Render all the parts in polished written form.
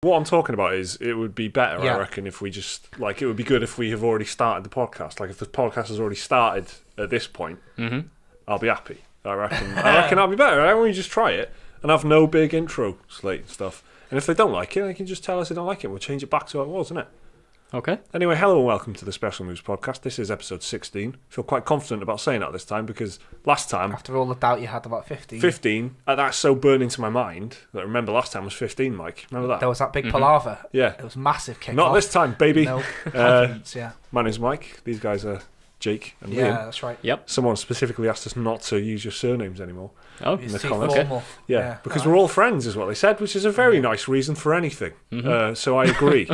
What I'm talking about is it would be better, Yeah. I reckon, if we just, like, it would be good if we have already started the podcast. Like, if the podcast has already started at this point, I'll be happy. I reckon I'll be better. I want you just try it and have no big intro slate and stuff. And if they don't like it, they can just tell us they don't like it. We'll change it back to what it was, isn't it? Okay. Anyway, hello and welcome to the Special Moves podcast. This is episode 16. I feel quite confident about saying that this time because last time, After all the doubt you had about 15. 15, that's so burned into my mind that I remember last time was 15, Mike. Remember that? There was that big palaver. Yeah. It was massive kick Not off. this time, baby. No, confidence, yeah. My name's Mike. These guys are Jake and Yeah, Liam. that's right. Yep. Someone specifically asked us not to use your surnames anymore. Oh, It's the too comments. formal. Yeah, because all we're all friends, is what they said, which is a very nice reason for anything. So I agree.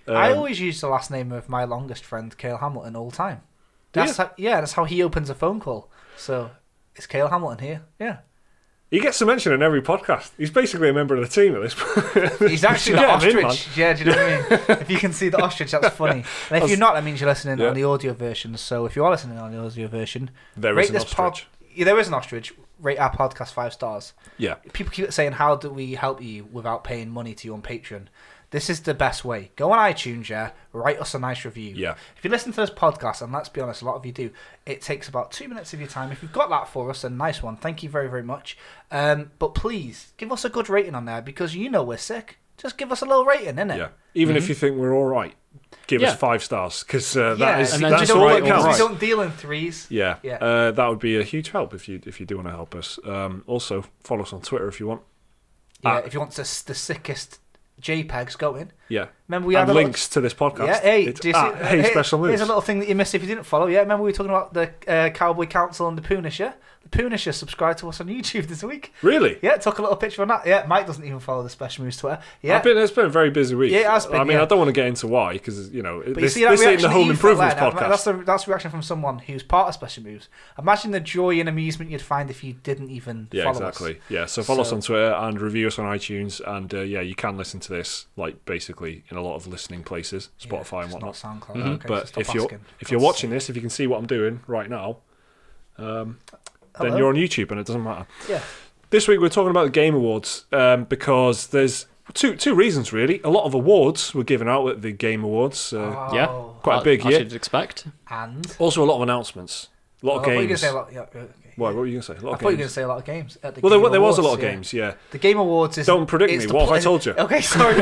I always use the last name of my longest friend, Cale Hamilton, all the time. Do you? That's how he opens a phone call. So, it's Cale Hamilton here. Yeah. He gets a mention in every podcast. He's basically a member of the team at this point. He's actually the Get him in, ostrich. Yeah, do you know what I mean? If you can see the ostrich, that's funny. And if you're not, that means you're listening on the audio version. So, if you are listening on the audio version, There rate is an this ostrich. Yeah, there is an ostrich. Rate our podcast 5 stars. Yeah. People keep saying, how do we help you without paying money to you on Patreon? This is the best way. Go on iTunes, write us a nice review. Yeah. If you listen to this podcast, and let's be honest, a lot of you do, it takes about 2 minutes of your time. If you've got that for us, then nice one. Thank you very, very much. But please, give us a good rating on there, because you know we're sick. Just give us a little rating, innit? Yeah. Even if you think we're all right, give us 5 stars, because that is and then that's just all write that all counts. We right. don't deal in threes. Yeah. Yeah. That would be a huge help if you do want to help us. Also, follow us on Twitter if you want. Yeah, if you want the sickest JPEGs going. Yeah. Remember we had and a links to this podcast. Yeah, hey, It's do you see, at Hey Special Moves. Here's a little thing that you missed if you didn't follow. Yeah, remember we were talking about the Cowboy Council and the Punisher? The Punisher subscribed to us on YouTube this week. Really? Yeah, took a little picture on that. Yeah, Mike doesn't even follow the Special Moves Twitter. Yeah, It's been a very busy week. Yeah, it has been, I mean, yeah. I don't want to get into why, because, you know, but you this see that ain't reaction the that Home you felt Improvements there? podcast. That's a reaction from someone who's part of Special Moves. Imagine the joy and amusement you'd find if you didn't even Yeah, follow exactly. us. Yeah, so follow us on Twitter and review us on iTunes. And you can listen to this, like, basically in a lot of listening places, Spotify and Just whatnot. not SoundCloud. Okay, But so if stop you're asking. if you're watching this, if you can see what I'm doing right now, then Hello. you're on YouTube and it doesn't matter. Yeah. This week we're talking about the Game Awards because there's two reasons really. A lot of awards were given out at the Game Awards. Yeah. Quite a big I year. should expect. And Also a lot of announcements. A lot of I thought you were gonna games. say a lot. Yeah, okay. What were you going to say? A lot I of thought you were going games. to say a lot of games. At the Well, Game there was a lot of Awards, yeah. games, yeah. The Game Awards is... Don't predict it's me. the What have I plot- told you? Okay, sorry.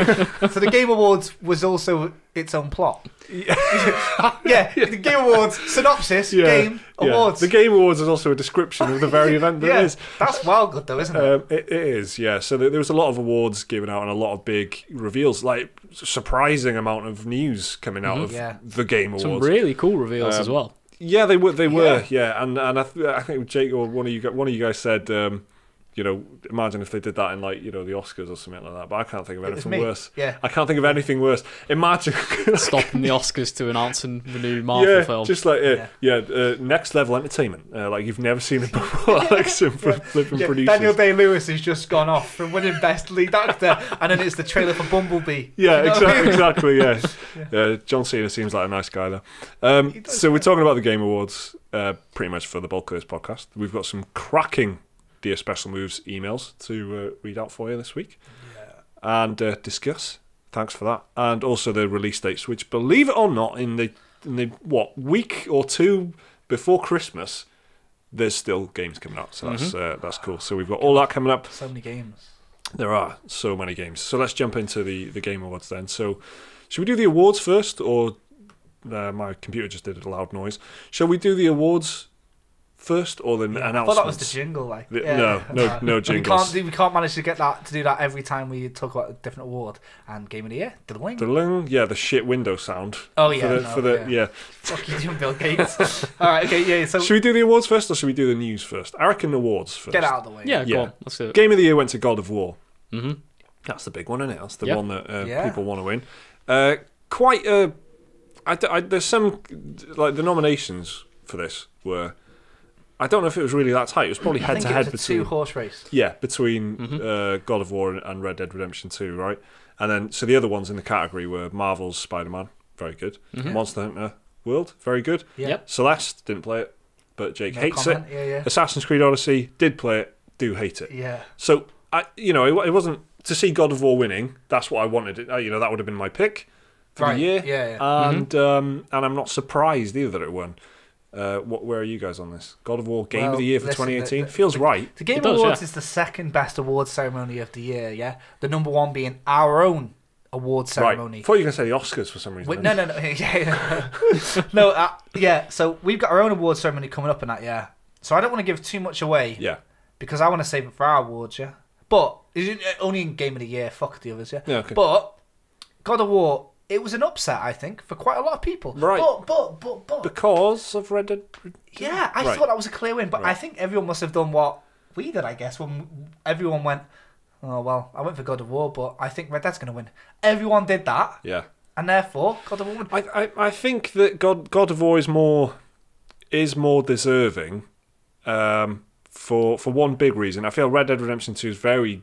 So the Game Awards was also its own plot. Yeah, the Game Awards, synopsis, game, awards. The Game Awards is also a description of the very event that yeah, it is. that's wild good though, isn't it? It is, yeah. So there was a lot of awards given out and a lot of big reveals, like surprising amount of news coming out of Yeah. the Game Awards. Some really cool reveals as well. Yeah, they were, yeah. And I think Jake or one of you guys said, imagine if they did that in like the Oscars or something like that. But I can't think of It was anything me. worse. Yeah. I can't think of anything worse. Imagine Stopping the Oscars to announcing the new Marvel film. just like next level entertainment, like you've never seen it before. Like some flipping producers. Daniel Day-Lewis has just gone off from winning Best Lead Actor, and then it's the trailer for Bumblebee. Yeah, You know what I mean? exactly. Yeah, John Cena seems like a nice guy though. So we're talking about the Game Awards, pretty much for the bulk of this podcast. We've got some cracking Dear Special Moves emails to read out for you this week and discuss. Thanks for that, and also the release dates, which, believe it or not, in the week or two before Christmas, there's still games coming out. So that's cool. So we've got all that coming up. So many games. There are so many games. So let's jump into the Game Awards then. So should we do the awards first, or my computer just did a loud noise? Shall we do the awards first, or the announcements? I thought that was the jingle, like. No jingles. We can't manage to do that every time we talk about a different award. And Game of the Year, da-da-wing. The shit window sound. Oh yeah, Fuck you doing, Bill Gates. All right, okay, yeah. So should we do the awards first, or should we do the news first? I reckon awards first. get out of the way. Yeah, go on. Let's do it. Game of the Year went to God of War. That's the big one, isn't it? That's the one that people want to win. There's some, like, the nominations for this were, I don't know if it was really that tight. It was probably head to head between a 2-horse race. Yeah, between God of War and Red Dead Redemption 2, right? And then so the other ones in the category were Marvel's Spider-Man, very good. Monster Hunter World, very good. Yep. Celeste, didn't play it, but Jake hates comment. it. Yeah. Assassin's Creed Odyssey, did play it, do hate it. Yeah. So it wasn't to see God of War winning. That's what I wanted. That would have been my pick for the year. Yeah. And I'm not surprised either that it won. Where are you guys on this? God of War Game of the Year for 2018 feels right. The Game Awards is the second best award ceremony of the year. Yeah, the number one being our own award ceremony. Right. I thought you were going to say the Oscars for some reason. No. Yeah. So we've got our own award ceremony coming up in that year. So I don't want to give too much away. Yeah. Because I want to save it for our awards. Yeah. But only in Game of the Year. Fuck the others. Yeah. Yeah. Okay. But God of War. It was an upset, I think, for quite a lot of people. Right. But because of Red Dead. Yeah, I thought that was a clear win, but I think everyone must have done what we did, I guess, when everyone went, oh, well, I went for God of War, but I think Red Dead's going to win. Everyone did that. Yeah. And therefore, God of War won. I think that God of War is more deserving for one big reason. I feel Red Dead Redemption 2 is very,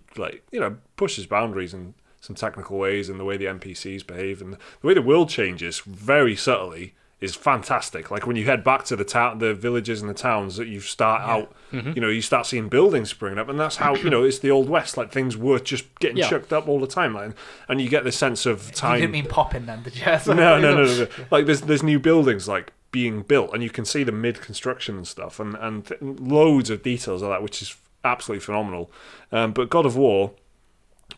pushes boundaries in some technical ways, and the way the NPCs behave and the way the world changes very subtly is fantastic. Like when you head back to the villages and the towns that you start out, you start seeing buildings springing up, and that's how it's the Old West. Like things were just getting chucked up all the time, and you get this sense of time. You didn't mean popping then, did you? No. Like there's new buildings like being built, and you can see the mid construction and stuff, and loads of details of that, which is absolutely phenomenal. But God of War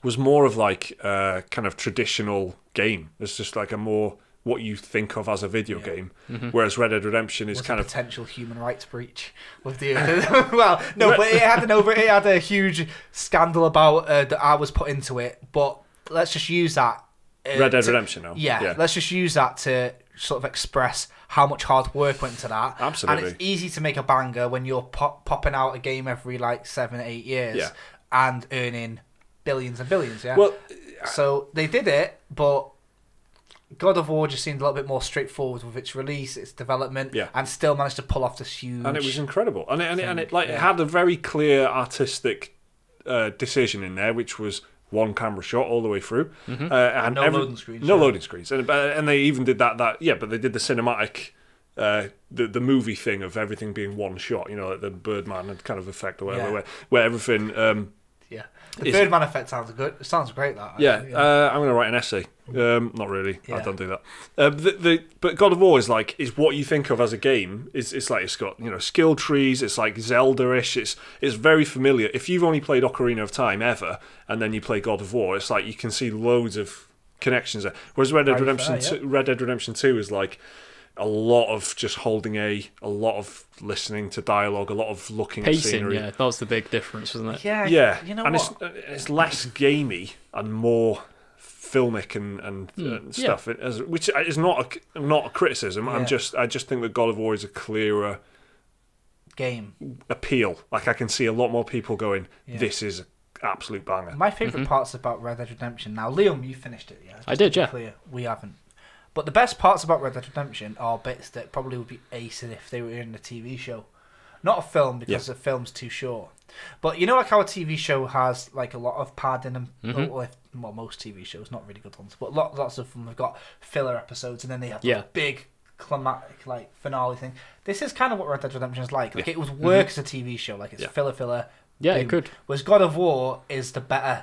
was more of like a kind of traditional game. It's just like a more what you think of as a video game, whereas Red Dead Redemption is kind of potential human rights breach with the well, no, but it had a huge scandal about that I was put into it. But let's just use that Red Dead Redemption. No, let's just use that to sort of express how much hard work went into that. Absolutely, and it's easy to make a banger when you're popping out a game every 7-8 years and earning billions and billions. Yeah. Well, so they did it, but God of War just seemed a little bit more straightforward with its release, its development, and still managed to pull off this huge. And it was incredible, and it had a very clear artistic decision in there, which was one camera shot all the way through, and loading screens. No loading screens, and they even did that. But they did the cinematic. The movie thing of everything being one shot, like the Birdman kind of effect or whatever, where everything. The Birdman effect sounds good. It sounds great. That. I'm going to write an essay. Not really. I don't do that. But God of War is what you think of as a game. It's like it's got skill trees. It's like Zelda-ish. It's very familiar. If you've only played Ocarina of Time ever, and then you play God of War, it's like you can see loads of connections there. Whereas Red Dead Redemption 2 is like a lot of just holding a lot of listening to dialogue, a lot of looking pacing, at scenery. Yeah, that was the big difference, wasn't it? Yeah. You know and what? it's less gamey and more filmic and stuff. Which is not a criticism. I just think that God of War is a clearer game appeal. Like I can see a lot more people going, this is an absolute banger. My favourite parts about Red Dead Redemption. Now, Liam, you finished it, yeah? I did, yeah. Clear. We haven't. But the best parts about Red Dead Redemption are bits that probably would be acing if they were in a TV show. Not a film, because the film's too short. But like how a TV show has like a lot of padding and well, most TV shows, not really good ones, but lots of them have got filler episodes, and then they have a big climatic finale thing. This is kind of what Red Dead Redemption is like. Like it would work as a TV show, like it's filler. Yeah, boom. it could. Whereas God of War is the better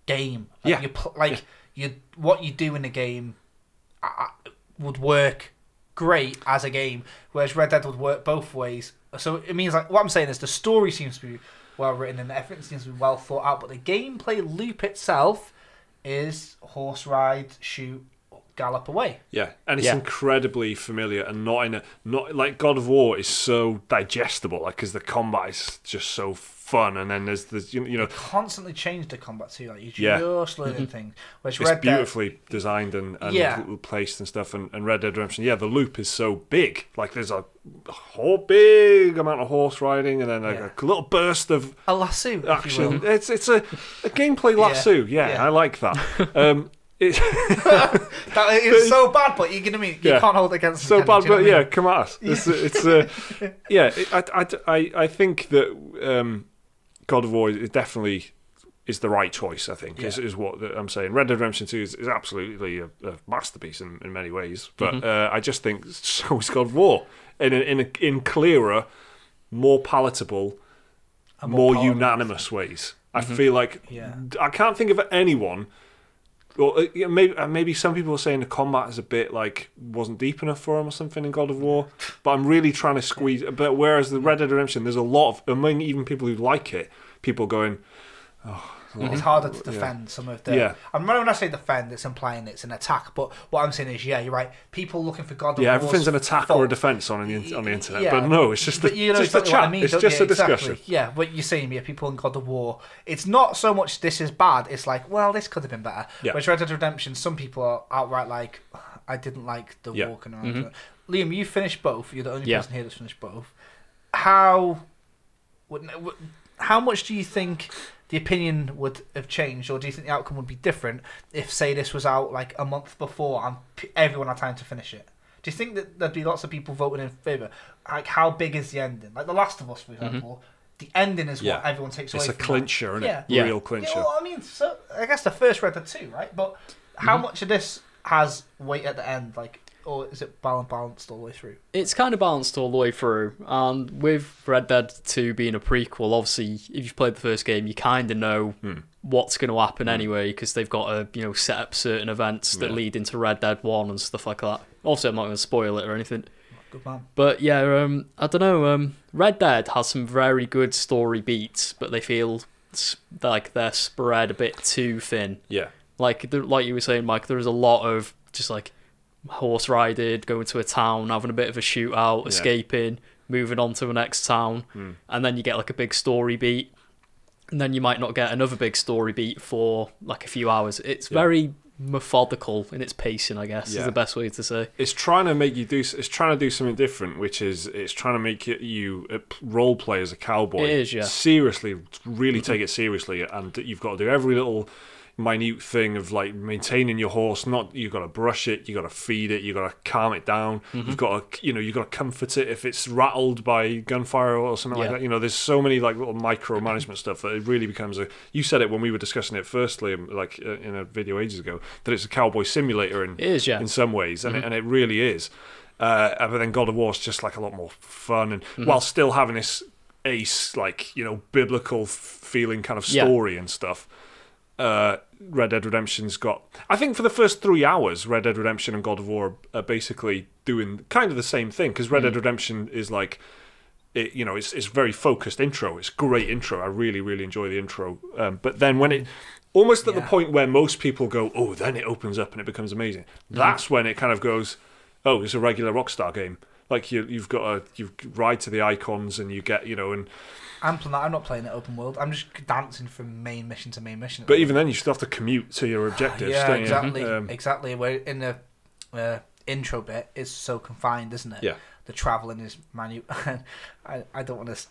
game. Like, what you do in the game would work great as a game, whereas Red Dead would work both ways. So it means what I'm saying is the story seems to be well written and everything seems to be well thought out, but the gameplay loop itself is horse ride, shoot, gallop away. Yeah, and it's incredibly familiar and not like God of War is so digestible, because the combat is just so fun, and then there's They constantly change the combat too. Like you just learning things. Which it's beautifully designed and placed and stuff. And Red Dead Redemption, the loop is so big. Like there's a whole big amount of horse riding, and then a little burst of a lasso action. It's a gameplay lasso. Yeah, I like that. That is so bad, but you're gonna mean you can't hold it against so bad, but come at us. It's I think that God of War is definitely is the right choice. I think is what I'm saying. Red Dead Redemption 2 is absolutely a masterpiece in many ways, but I just think so is God of War in clearer, more palatable, more unanimous ways. I feel like I can't think of anyone. Well, maybe some people are saying the combat is a bit like wasn't deep enough for him or something in God of War. But I'm really trying to squeeze. But whereas the Red Dead Redemption, there's a lot of among even people who like it, people going, oh. It's harder to defend some of the... Yeah. I remember when I say defend, it's implying it's an attack, but what I'm saying is, you're right, people looking for God of War... Yeah, everything's an attack or a defence on the internet, but no, it's just, exactly a chat. I mean, it's just a discussion. Exactly. Yeah, what you're saying, people in God of War, it's not so much this is bad, it's like, well, this could have been better. Yeah. Whereas Red Dead Redemption, some people are outright like, I didn't like the walking around. Liam, you finished both, you're the only person here that's finished both. How much do you think... the opinion would have changed, or do you think the outcome would be different if, say, this was out like a month before and everyone had time to finish it? Do you think that there'd be lots of people voting in favour? Like, how big is the ending? Like The Last of Us, for example, the ending is what everyone takes away from It's a clincher, isn't it? Yeah. Real clincher. Yeah, well, I mean, so I guess the first Red Dead 2, right? But how much of this has weight at the end? Like, or is it balanced all the way through? It's kind of balanced all the way through. And with Red Dead 2 being a prequel, obviously, if you've played the first game, you kind of know what's going to happen anyway, because they've got to, set up certain events that lead into Red Dead 1 and stuff like that. Also, I'm not going to spoil it or anything. Good man. But yeah, I don't know. Red Dead has some very good story beats, but they feel like they're spread a bit too thin. Yeah. Like you were saying, Mike, there is a lot of just like horse riding, going to a town, having a bit of a shootout, escaping, moving on to the next town, and then you get like a big story beat, and then you might not get another big story beat for like a few hours. It's very methodical in its pacing, I guess, is the best way to say. It's trying to make you do. It's trying to do something different, which is it's trying to make you role play as a cowboy. It is, yeah. Seriously, really take it seriously, and you've got to do every little minute thing of like maintaining your horse. Not you've got to brush it, you've got to feed it, you've got to calm it down. You've got to you've got to comfort it if it's rattled by gunfire or something like that. There's so many like little micromanagement stuff that it really becomes a. You said it when we were discussing it firstly, like in a video ages ago, that it's a cowboy simulator in some ways, and it really is. But then God of War is just like a lot more fun, and while still having this ace like biblical feeling kind of story and stuff. Red Dead Redemption's got... I think for the first 3 hours, Red Dead Redemption and God of War are basically doing kind of the same thing, because Red Dead Redemption is like... it's very focused intro. It's great intro. I really, really enjoy the intro. But then when it... Almost at the point where most people go, oh, then it opens up and it becomes amazing. That's when it kind of goes, oh, it's a regular Rockstar game. Like, you ride to the icons and you get, and... I'm not playing it open world. I'm just dancing from main mission to main mission. But even then, you still have to commute to your objectives. Yeah, don't exactly. You? Exactly. Where in the intro bit is so confined, isn't it? Yeah. The traveling is minute. I don't want to.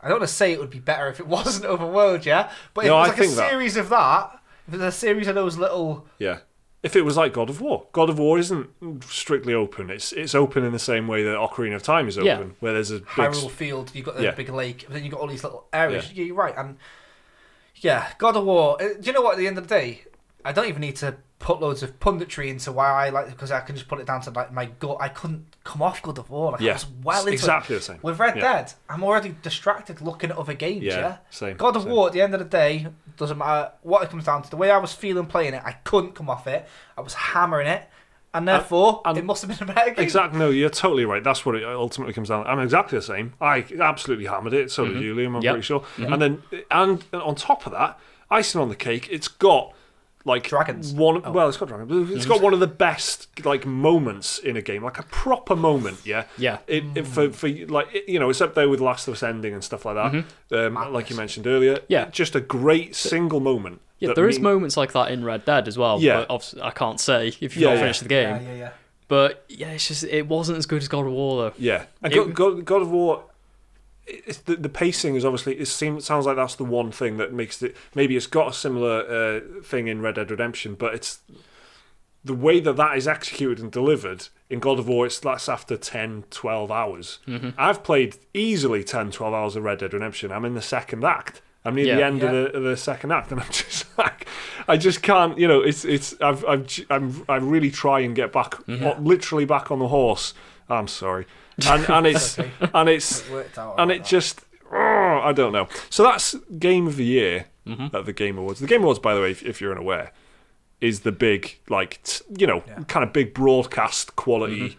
I don't want to say it would be better if it wasn't open world, yeah. But if it was like a series of that, if it was a series of those little. Yeah. If it was like God of War. God of War isn't strictly open. It's open in the same way that Ocarina of Time is open, where there's a big... Hyrule Field, you've got the big lake, but then you've got all these little areas. Yeah, you're right. And God of War, do you know what, at the end of the day, I don't even need to put loads of punditry into why I like it, because I can just put it down to like my gut. I couldn't come off God of War. I was well into exactly it. The same. With Red Dead, I'm already distracted looking at other games, Same. God of War, at the end of the day, doesn't matter what it comes down to. The way I was feeling playing it, I couldn't come off it. I was hammering it. And therefore, it must have been a better game. Exactly. No, you're totally right. That's what it ultimately comes down to. I'm exactly the same. I absolutely hammered it. So did you, Liam, I'm pretty sure. And on top of that, icing on the cake, it's got... like dragons. Well, it's got dragons. It's got one of the best like moments in a game, like a proper moment. Yeah. It's up there with Last of Us ending and stuff like that. Like you mentioned earlier. Yeah. Just a great single moment. Yeah, there is moments like that in Red Dead as well. Yeah. But obviously, I can't say if you've not finished the game. Yeah. But yeah, it's just it wasn't as good as God of War though. Yeah. And God of War. It's the pacing is obviously. It sounds like that's the one thing that makes it. Maybe it's got a similar thing in Red Dead Redemption, but it's the way that is executed and delivered in God of War. That's after 10, 12 hours. I've played easily 10, 12 hours of Red Dead Redemption. I'm in the second act. I'm near the end of the second act, and I'm just like, I just can't. I really try and get back, literally back on the horse. I'm sorry. And it's and it's and it just I don't know. So that's game of the year. at the Game Awards. The Game Awards, by the way, if you're unaware, is the big, kind of big broadcast quality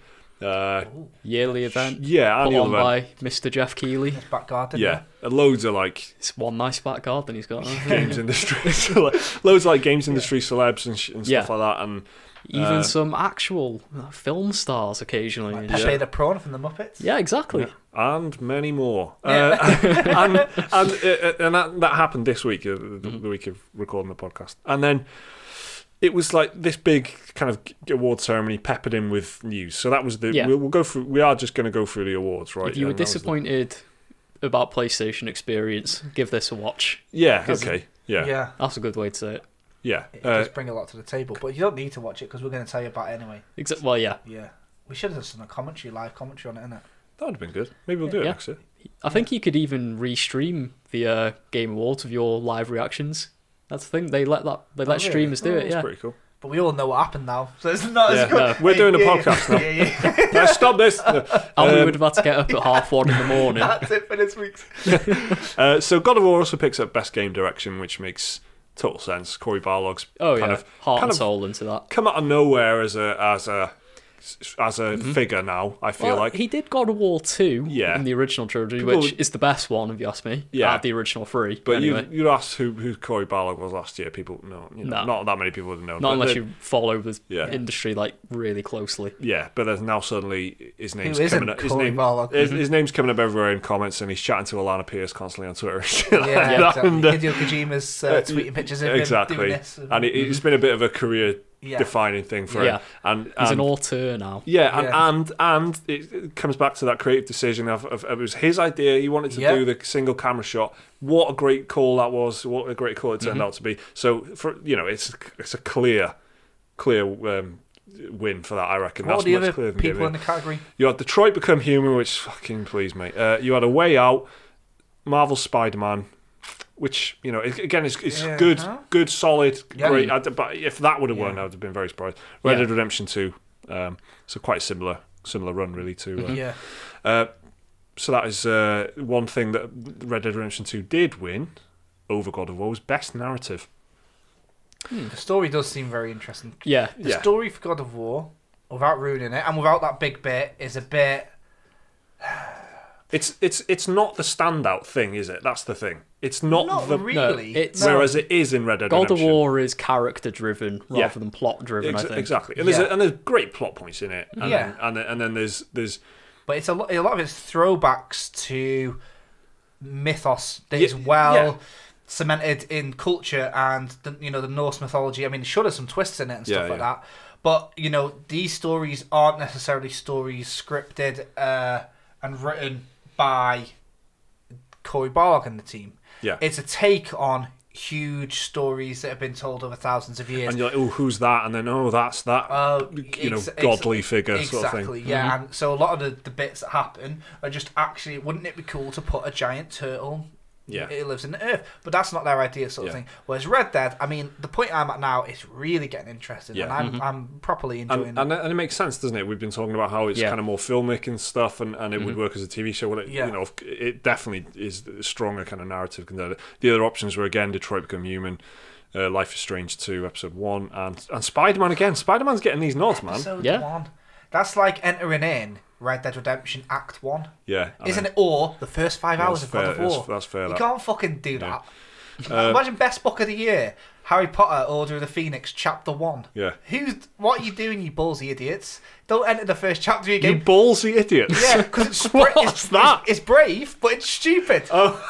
yearly event. Yeah, put annual on event. by Mr. Jeff Keighley. His back garden. Yeah, loads of It's one nice back garden he's got. games industry, loads of games industry celebs and stuff like that, and even some actual film stars occasionally. Like Pepe the Prawn from the Muppets. Yeah, exactly. And many more. Yeah. And that happened this week, the week of recording the podcast. And then it was like this big kind of award ceremony peppered in with news. So that was we'll go through. We are just going to go through the awards, right? If you were disappointed about PlayStation Experience, give this a watch. Yeah. Okay. Yeah. Yeah. That's a good way to say it. Yeah. It does bring a lot to the table, but you don't need to watch it because we're going to tell you about it anyway. Well, yeah. Yeah. We should have done a live commentary on it, innit? That would have been good. Maybe we'll do it next year. I think you could even restream the Game Awards with your live reactions. That's the thing. They let streamers do it. That's Yeah, pretty cool. But we all know what happened now, so it's not as good. No, we're doing a podcast now. Yeah. Let's stop this. and we would have had to get up at 1:30 in the morning. That's it for this week's. So God of War also picks up Best Game Direction, which makes total sense. Cory Barlog's heart and soul into that. Come out of nowhere as a figure now. I feel like he did God of War 2 in the original trilogy, which is the best one if you ask me. Out of the original 3. But anyway. you asked who Cory Barlog was last year. People not that many people would have known. Not unless you follow the industry really closely. Yeah, but there's now suddenly his name's Who coming up. His name's coming up everywhere in comments, and he's chatting to Alana Pierce constantly on Twitter. Yeah, exactly. Hideo Kojima's tweeting pictures of him doing this. And it's been a bit of a career defining thing for him. And he's an auteur now. And it comes back to that creative decision of it was his idea. He wanted to do the single camera shot. What a great call that was! What a great call it turned out to be. So for it's a clear win for that. I reckon. What That's are the much other people in the category? You had Detroit Become Human, which fucking please, mate. You had A Way Out, Marvel Spider-Man. Which it's good, solid, great. But if that would have won, I would have been very surprised. Red Dead Redemption 2, so quite similar run really to. So that is one thing that Red Dead Redemption 2 did win over God of War was best narrative. The story does seem very interesting. Yeah, the story for God of War, without ruining it and without that big bit, is a bit. It's not the standout thing, is it? That's the thing. It's not really. No, whereas it is in Red Dead Redemption. God of War is character driven rather than plot driven. I think exactly, and there's great plot points in it. And then there's. But it's a lot of it's throwbacks to mythos that is cemented in culture and the Norse mythology. I mean, sure, there's some twists in it and stuff like that. But these stories aren't necessarily stories scripted and written by Cory Barlog and the team. Yeah. It's a take on huge stories that have been told over thousands of years. And you're like, oh, who's that? And then, oh, that's that, godly figure sort of thing. Exactly, yeah. And so a lot of the bits that happen are just actually, wouldn't it be cool to put a giant turtle? Yeah. It lives in the earth. but that's not their idea sort of thing. Whereas Red Dead, I mean, the point I'm at now is really getting interested. And I'm properly enjoying it. And it makes sense, doesn't it? We've been talking about how it's kind of more filmic and stuff, and it would work as a TV show. Well, it definitely is a stronger kind of narrative contender. The other options were, again, Detroit Become Human, Life is Strange 2, Episode 1, and Spider-Man again. Spider-Man's getting these nods, man. Episode 1. That's like entering in Red Dead Redemption Act 1. Yeah. Isn't it? Or the first 5 hours of God of War. That's fair. You can't fucking do that. Imagine best book of the year. Harry Potter, Order of the Phoenix, Chapter 1. Yeah. What are you doing, you ballsy idiots? Don't enter the first chapter of your game. You ballsy idiots? Yeah, because What's that? It's brave, but it's stupid. Oh.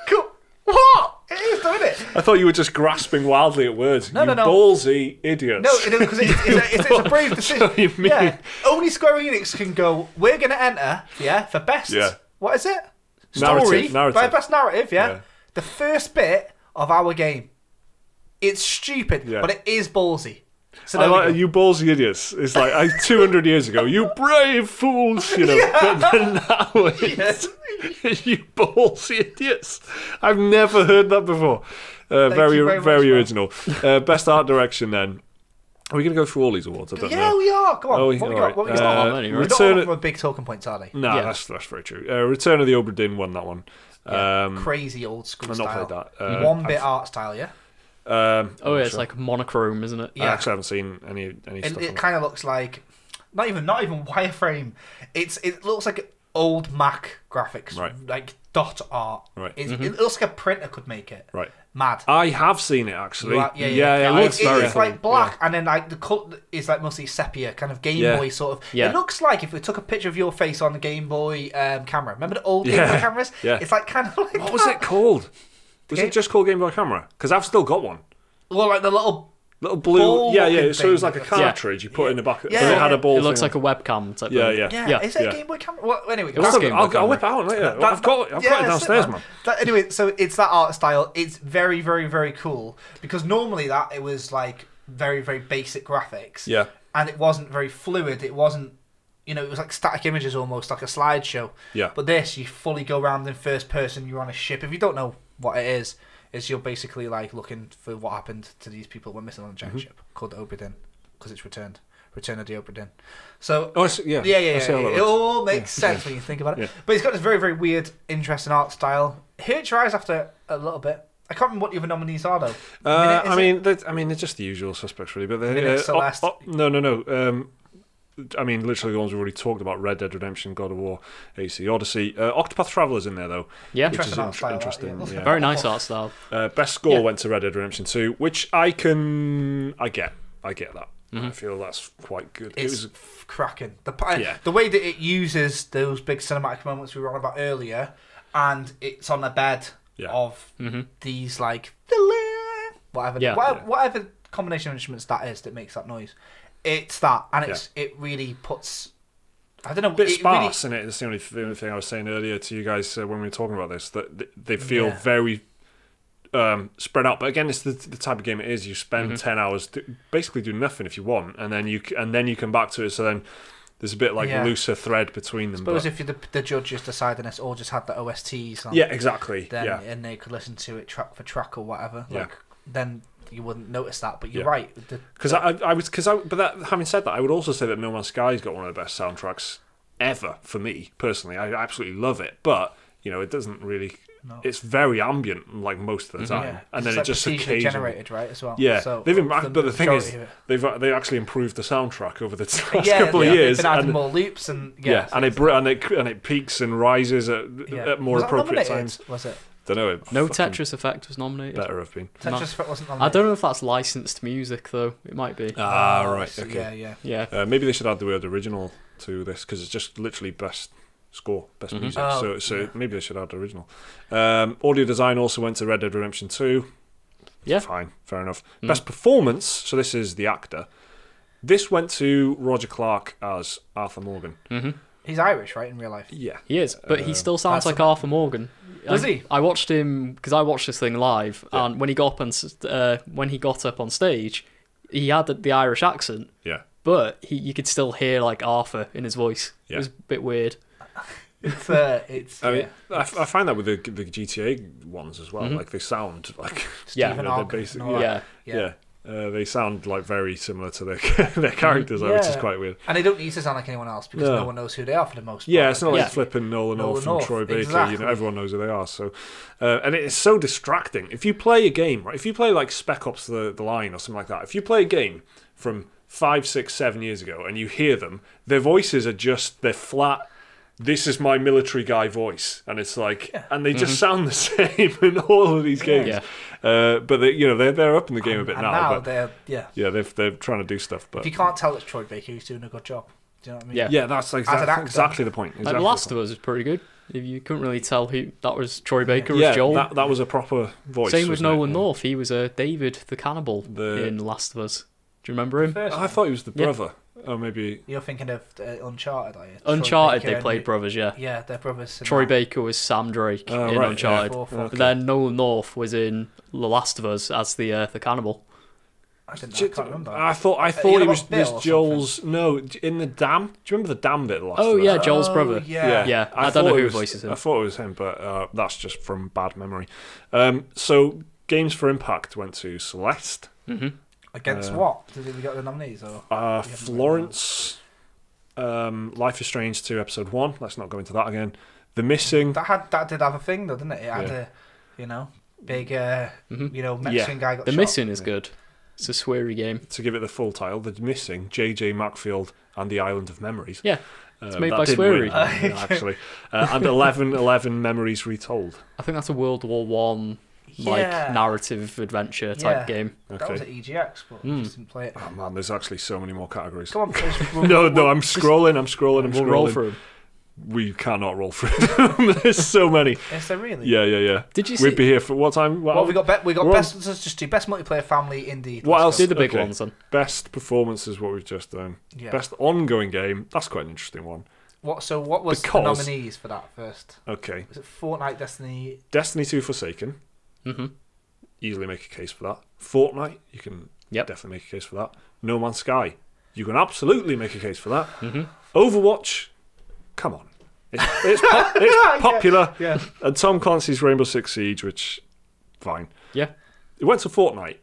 Cool. What? It is, doesn't it? I thought you were just grasping wildly at words. No. Ballsy idiots. No, because it's a brave decision. What do you mean? Yeah. Only Square Enix can go, we're going to enter, for best. Yeah. What is it? Story. Narrative. By best narrative, the first bit of our game. It's stupid, but it is ballsy. So you ballsy idiots. It's like 200 years ago. You brave fools, But then now it's you ballsy idiots. I've never heard that before. Very original. Best art direction then. Are we going to go through all these awards? I don't know. We are. Come on. What we got? It's not that many, right? Not all of them are big talking points, are they? No, that's very true. Return of the Obra Dinn won that one. Crazy old school I've not style. played that. 1-bit art style, yeah. I'm Oh, not yeah, it's sure. like monochrome, isn't it? I Yeah. actually haven't seen any stuff. It on kind of looks like not even wireframe. It looks like old Mac graphics, Right. like dot art. Right. It looks like a printer could make it. Right. Mad. I have seen it actually. Yeah, It looks very it's cool. like black, and then like the color is like mostly sepia, kind of Game Yeah. Boy sort of. Yeah. It looks like if we took a picture of your face on the Game Boy camera. Remember the old Game Yeah. Boy cameras? Yeah. It's like kind of like What was it called? Was Game- it just called Game Boy Camera? Because I've still got one. Well, like the little. Little blue. Ball Yeah. looking So it was like a thing. cartridge you put in the back. Yeah, but it had yeah. a ball. It looks thing like a webcam type Yeah, thing. yeah. Yeah, is it yeah. a Game Boy camera? Well, anyway, It was a Game Boy I'll whip camera. it out later. That- I've got yeah, it that's downstairs, it, man. Anyway, so it's that art style. It's very, very, very cool because normally that it was like very, very basic graphics. Yeah. And it wasn't very fluid. It wasn't, it was like static images almost, like a slideshow. Yeah. But this, you fully go around in first person. You're on a ship. If you don't know what it is you're basically like looking for what happened to these people who were missing on a giant ship called the Obra Dinn because it's returned. Return of the Obra Dinn. So Oh, I see- yeah. yeah. I see how that It works. all makes sense when you think about it. Yeah. But it's got this very, very weird, interesting art style. Here it tries after a little bit. I can't remember what the other nominees are though. I mean, they're just the usual suspects, really. But Minute, Celeste. no. I mean, literally the ones we've already talked about: Red Dead Redemption, God of War, AC Odyssey. Octopath Traveler's in there though, Yeah, which is Interesting art style, that, interesting. yeah. Yeah. very nice art style. Best score Yeah. went to Red Dead Redemption 2, which I get that. I feel that's quite good. It's cracking. Yeah. The way that it uses those big cinematic moments we were on about earlier, and it's on a bed Yeah. of these like whatever, Yeah. whatever combination of instruments that is that makes that noise. It's that, and it really puts. I don't know. a bit it sparse in it. That's the only thing I was saying earlier to you guys when we were talking about this. That they feel Yeah. very spread out. But again, it's the type of game it is. You spend 10 hours basically doing nothing if you want, and then you come back to it. So then there's a bit like Yeah. looser thread between them. Suppose but- if you're the judges deciding this, or just had the OSTs on, yeah, exactly. then Yeah, and they could listen to it track for track or whatever. Yeah. Like, then you wouldn't notice that. But you're Yeah. right. having said that, I would also say that No Man's Sky's got one of the best soundtracks ever for me personally. I absolutely love it, but it doesn't really. No. It's very ambient, like most of the time, Yeah. and then It's it just procedurally occasionally. generated, right, as well. Yeah, So but the thing is, majority of it. they actually improved the soundtrack over the last yeah, couple yeah, of years, they've been adding and more loops and and it peaks and rises at more Was that appropriate nominated? times. Was it? Don't know. It No fucking Tetris Effect was nominated. better have been. No. Tetris Effect wasn't on I don't know if that's licensed music though. It might be. Right. so Okay. Yeah. Yeah. Maybe they should add the word original to this because it's just literally best score, best music. Oh, So yeah. maybe they should add original. Audio design also went to Red Dead Redemption 2. Yeah. Fine, fair enough. Best performance. So this is the actor. This went to Roger Clark as Arthur Morgan. He's Irish, right, in real life? Yeah. He is, but he still sounds that's like Arthur Morgan. Does he? I watched him because I watched this thing live, and when he got up on stage, he had the Irish accent, Yeah. but you could still hear like Arthur in his voice. Yeah. It was a bit weird. It's I mean, I find that with the GTA ones as well. Mm-hmm. Like they sound like Yeah. Stephen they're Hawking basic- and all that. Yeah. they sound like very similar to their characters, though, which is Yeah. quite weird. And they don't need to sound like anyone else because No. no one knows who they are for the most part. Yeah, it's not like Yeah. flipping Nolan Nolan North and North, Troy Baker. exactly. Everyone knows who they are. So, and it's so distracting. If you play a game, right? If you play like Spec Ops: The Line or something like that, if you play a game from 5, 6, 7 years ago and you hear them, their voices are they're flat. This is my military guy voice, and it's like, and they just sound the same in all of these games. Yeah. But they're up in the game a bit and now. But they're they're trying to do stuff. But if you can't tell it's Troy Baker, he's doing a good job. Do you know what I mean? Yeah. yeah, that's As an actor. exactly the point. Like Exactly The Last the of point. Us is pretty good. If you couldn't really tell who that was, Troy Baker was Yeah, Joel. that was a proper voice. Same with wasn't it? Nolan Yeah. North. He was David the Cannibal in Last of Us. Do you remember him? First I one. thought he was the Yeah. brother. Oh, maybe. You're thinking of Uncharted, are you? Uncharted, Troy they Baker played and- brothers, yeah. Yeah, they're brothers. in Troy that. Baker was Sam Drake Oh, in right, Uncharted. yeah. Okay. But then Nolan North was in The Last of Us as the cannibal. I can't remember. I thought you it know was about Bill or Joel's. No, in the dam. Do you remember the dam bit? Of The Last Oh of Us? yeah, Joel's brother. yeah. Yeah, I don't thought know it who was- voices him. I thought it was him, but that's just from bad memory. So Games for Impact went to Celeste, Against what? Did we get the nominees? Or Florence, Life is Strange 2 Episode 1. Let's not go into that again. The Missing. That did have a thing though, didn't it? It had a, big, Mexican guy got The shot. Missing is good. It's a sweary game. To give it the full title, The Missing, J.J. Macfield and the Island of Memories. Yeah, it's made that by didn't Sweary. win, actually. And 11 Memories Retold. I think that's a World War One narrative adventure type game. Okay. That was at EGX, but I just didn't play it. Oh man, there's actually so many more categories. Come on, No, I'm scrolling. We'll roll through 'em. We cannot roll through them. There's so many. Is there really? Yeah. Did you see? We'd be here for what time? Well, we got best. Let's just do best multiplayer family indie. What else? Do the big Okay. ones then. Best performance is what we've just done. Yeah. Best ongoing game. That's quite an interesting one. What was the Because- nominees for that first? Okay. Was it Fortnite, Destiny? Destiny 2 Forsaken. Mm-hmm. Easily make a case for that. Fortnite. You can definitely make a case for that. No Man's Sky. You can absolutely make a case for that. Mm-hmm. Overwatch. Come on. It's popular. Yeah. And Tom Clancy's Rainbow Six Siege, which, fine. Yeah. It went to Fortnite.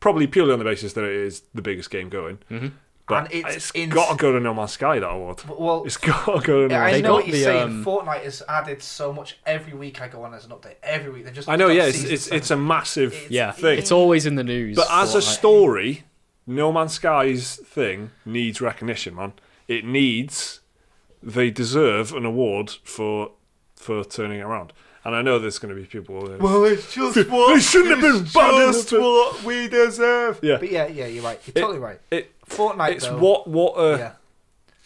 Probably purely on the basis that it is the biggest game going. Mm-hmm. But And it's got to go to No Man's Sky, that award. Well, It's got to go to No Man's I Sky. know what got you're the, saying. Fortnite has added so much. Every week I go on as an update. Every week they just. I know, got yeah, season it's a massive Yeah, thing. it's always in the news. But as a Fortnite. story, No Man's Sky's thing needs recognition, man. It needs... They deserve an award for turning it around. And I know there's going to be people... Well, it's just what They shouldn't have been bad enough to- what we deserve. Yeah. But yeah, you're right. You're totally right. Fortnite. It's though, what a Yeah.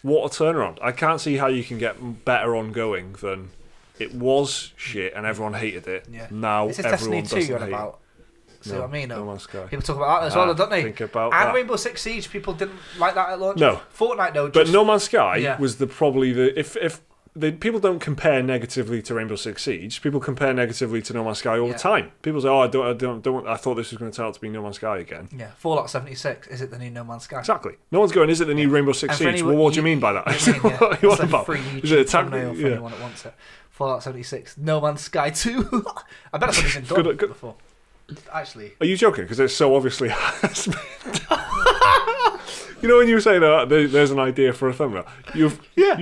turnaround. I can't see how you can get better ongoing than it was shit and everyone hated it. Yeah. Now Is this everyone Destiny 2 doesn't you're on hate about? See No, what I mean? No Man's Sky. People talk about that as well, don't they? Think about And that. Rainbow Six Siege, people didn't like that at launch. No. Fortnite though. But Just, No Man's Sky Yeah. was probably the if people don't compare negatively to Rainbow Six Siege. People compare negatively to No Man's Sky all Yeah. the time. People say, "Oh, I don't. I thought this was going to turn out to be No Man's Sky again." Yeah. Fallout 76. Is it the new No Man's Sky? Exactly. No one's going. Is it the new Rainbow Six And for Siege? anyone- Well, what do you mean by that? You mean, yeah. What are you It's on a about? free Is it a YouTube tag? thumbnail for Yeah. anyone that wants it. Fallout 76. No Man's Sky 2. I bet it's been done Good- before. Actually. Are you joking? Because it so obviously has been. You know when you were saying there's an idea for a thumbnail, you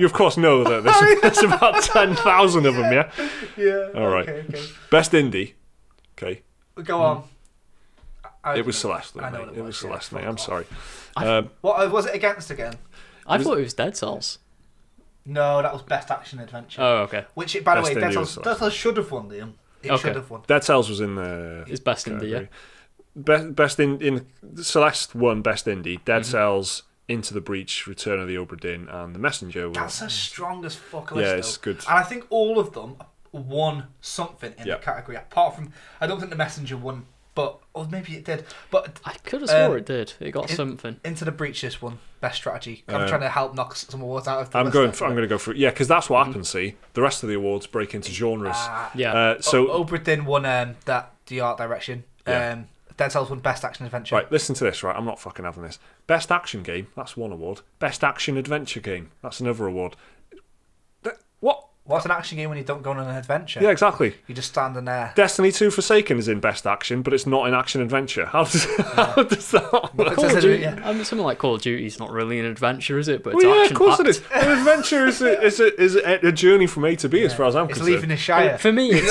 of course know that there's about 10,000 of them, yeah. Yeah. All right. Okay. Best indie. Okay. Go on. It was Celeste, I know mate. what It was yeah, Celeste, mate. fuck I'm off. sorry. What was it against again? I thought it was Dead Cells. No, that was Best Action Adventure. Oh, okay. Which, by the Best way, Indie Dead was Cells should have won, Liam. It Okay. should have won. Dead Cells was in the It's best indie, yeah. Best in Celeste won Best Indie. Mm-hmm. Dead Cells, Into the Breach, Return of the Obra Dinn, and The Messenger. That's a strong as fuck list. Yeah, it's though. good. And I think all of them won something in Yeah. the category. Apart from, I don't think The Messenger won, but or maybe it did. But I could have swore it did. It got it- something. Into the Breach this one, Best Strategy. I'm trying to help knock some awards out of the I'm list. going to go for because that's what happens. See, the rest of the awards break into genres. Yeah. So Obra Dinn won the art direction. Yeah. Dead Cells won Best Action Adventure. right, listen to this. Right, I'm not fucking having this. Best action game. That's one award. Best action adventure game. That's another award. What? What's an action game when you don't go on an adventure? Yeah, exactly. You just stand in there. Destiny 2 Forsaken is in best action, but it's not in action adventure. How does that But it Call says of it- Duty, yeah. something like Call of Duty is not really an adventure, is it? But it's Well, yeah, of action course it packed. is. An adventure is a journey from A to B, as far as I'm It's concerned. leaving the Shire. For me,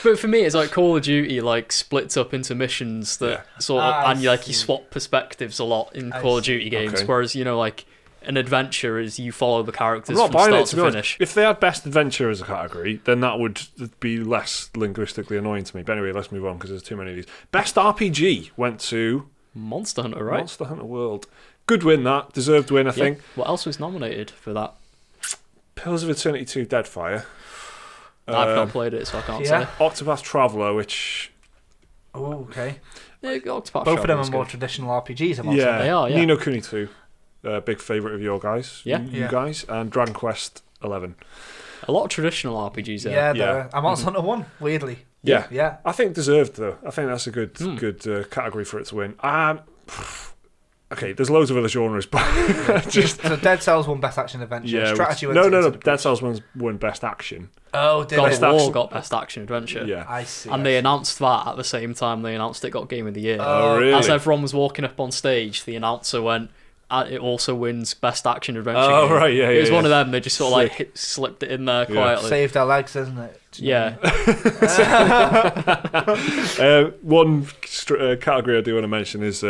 but for me, it's like Call of Duty like splits up into missions that sort of, I and you see. swap perspectives a lot in I Call of see. Duty games. Okay. Whereas like an adventure is you follow the I'm characters not from buying start it, to to be honest. finish. If they had best adventure as a category, then that would be less linguistically annoying to me. But anyway, let's move on because there's too many of these. Best RPG went to Monster Hunter, right? Monster Hunter World. Good win, that. Deserved win, I Yeah. think. What else was nominated for that? Pillars of Eternity 2 Deadfire. I've not played it, so I can't yeah. say. Octopath Traveler, which... Oh, okay. Yeah, Octopath Both of them Traveler are was more good. traditional RPGs. I'm Yeah, They are, yeah. Ni no Kuni 2. Big favourite of your guys. Yeah. You Yeah. guys. And Dragon Quest 11. A lot of traditional RPGs there. Yeah, Yeah. I'm Monster Hunter 1, weirdly. Yeah. Yeah. I think deserved, though. I think that's a good category for it to win. Okay, there's loads of other genres, but just... So Dead Cells won Best Action Adventure. Yeah, Strategy no. Into the Dead Cells won Best Action. Oh, did God it? of War action. got Best Action Adventure. Yeah. I see. And they announced that at the same time they announced it got Game of the Year. Oh, really? As everyone was walking up on stage, the announcer went, it also wins Best Action Adventure Oh, Game. right, yeah, It was yeah, one yeah. of them. They just sort of like slipped it in there quietly. Saved our legs, isn't it? Yeah. One category I do want to mention is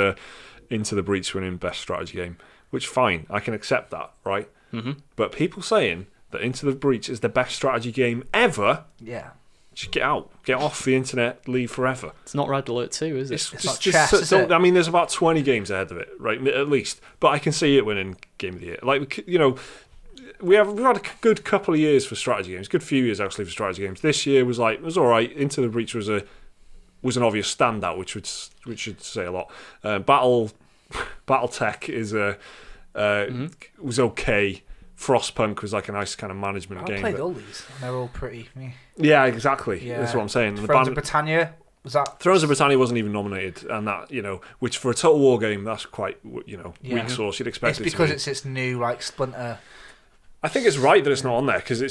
Into the Breach winning Best Strategy Game, which fine, I can accept that, right? Mm-hmm. But people saying that Into the Breach is the best strategy game ever, Yeah. just get out, get off the internet, leave forever. It's not Red Alert 2, is it? It's not chess, is it? I mean, there's about 20 games ahead of it, right? At least, but I can see it winning Game of the Year. Like, you know, we've had a good couple of years for strategy games, good few years actually for strategy games. This year was all right. Into the Breach was an obvious standout, which should say a lot. BattleTech is was okay. Frostpunk was like a nice kind of management I game. played but- all these, and they're all pretty. Me. Yeah, exactly. Yeah. That's what I'm saying. Thrones of Britannia was that? Thrones of Britannia wasn't even nominated, and that, you know, which for a Total War game, that's quite, you know, Yeah. weak sauce. You'd expect It's it because to be. it's its new like Splinter. I think it's right that it's not on there because it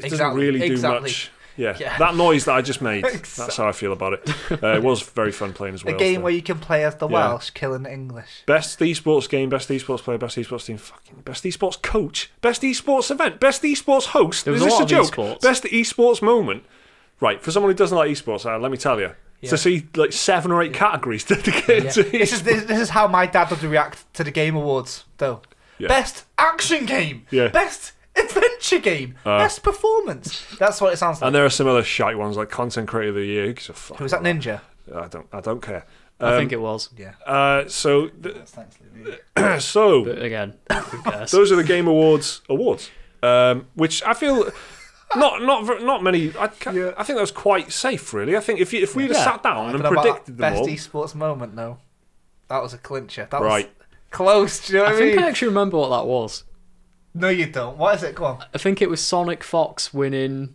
doesn't really do much. Yeah. Yeah. That noise that I just made. That's how I feel about it. It was very fun playing as well. A game so. where you can play as the Yeah. Welsh killing the English. Best esports game, best esports player, best esports team, fucking best esports coach, best esports event, best esports host. There was Is a this lot a of joke? esports. Best esports moment. Right, for someone who doesn't like esports, let me tell you, Yeah. to see like 7 or 8 categories dedicated Yeah. to This is how my dad would react to the Game Awards, though. Yeah. Best action game. Yeah. Best adventure game. Best performance. That's what it sounds like. And there are some other shite ones like content creator of the year. Who gives a fuck Who was that, about Ninja? that? I don't care. I think it was. Yeah. So Thanks, Louis. so But again, who cares? those are the Game Awards, which I feel not many. I think that was quite safe, really. I think if we'd have sat down and I don't know about predicted them best all, esports moment, though. That was a clincher. That right? was close. Do you know what I I mean? think I actually remember what that was. No, you don't. What is it? Go on. I think it was Sonic Fox winning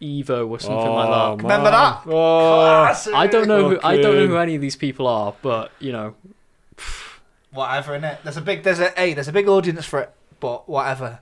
Evo or something like that. man. Remember that? Oh, Classic. I don't know I don't know Okay. who any of these people are, but you know, Whatever, innit? There's a big audience for it, but whatever.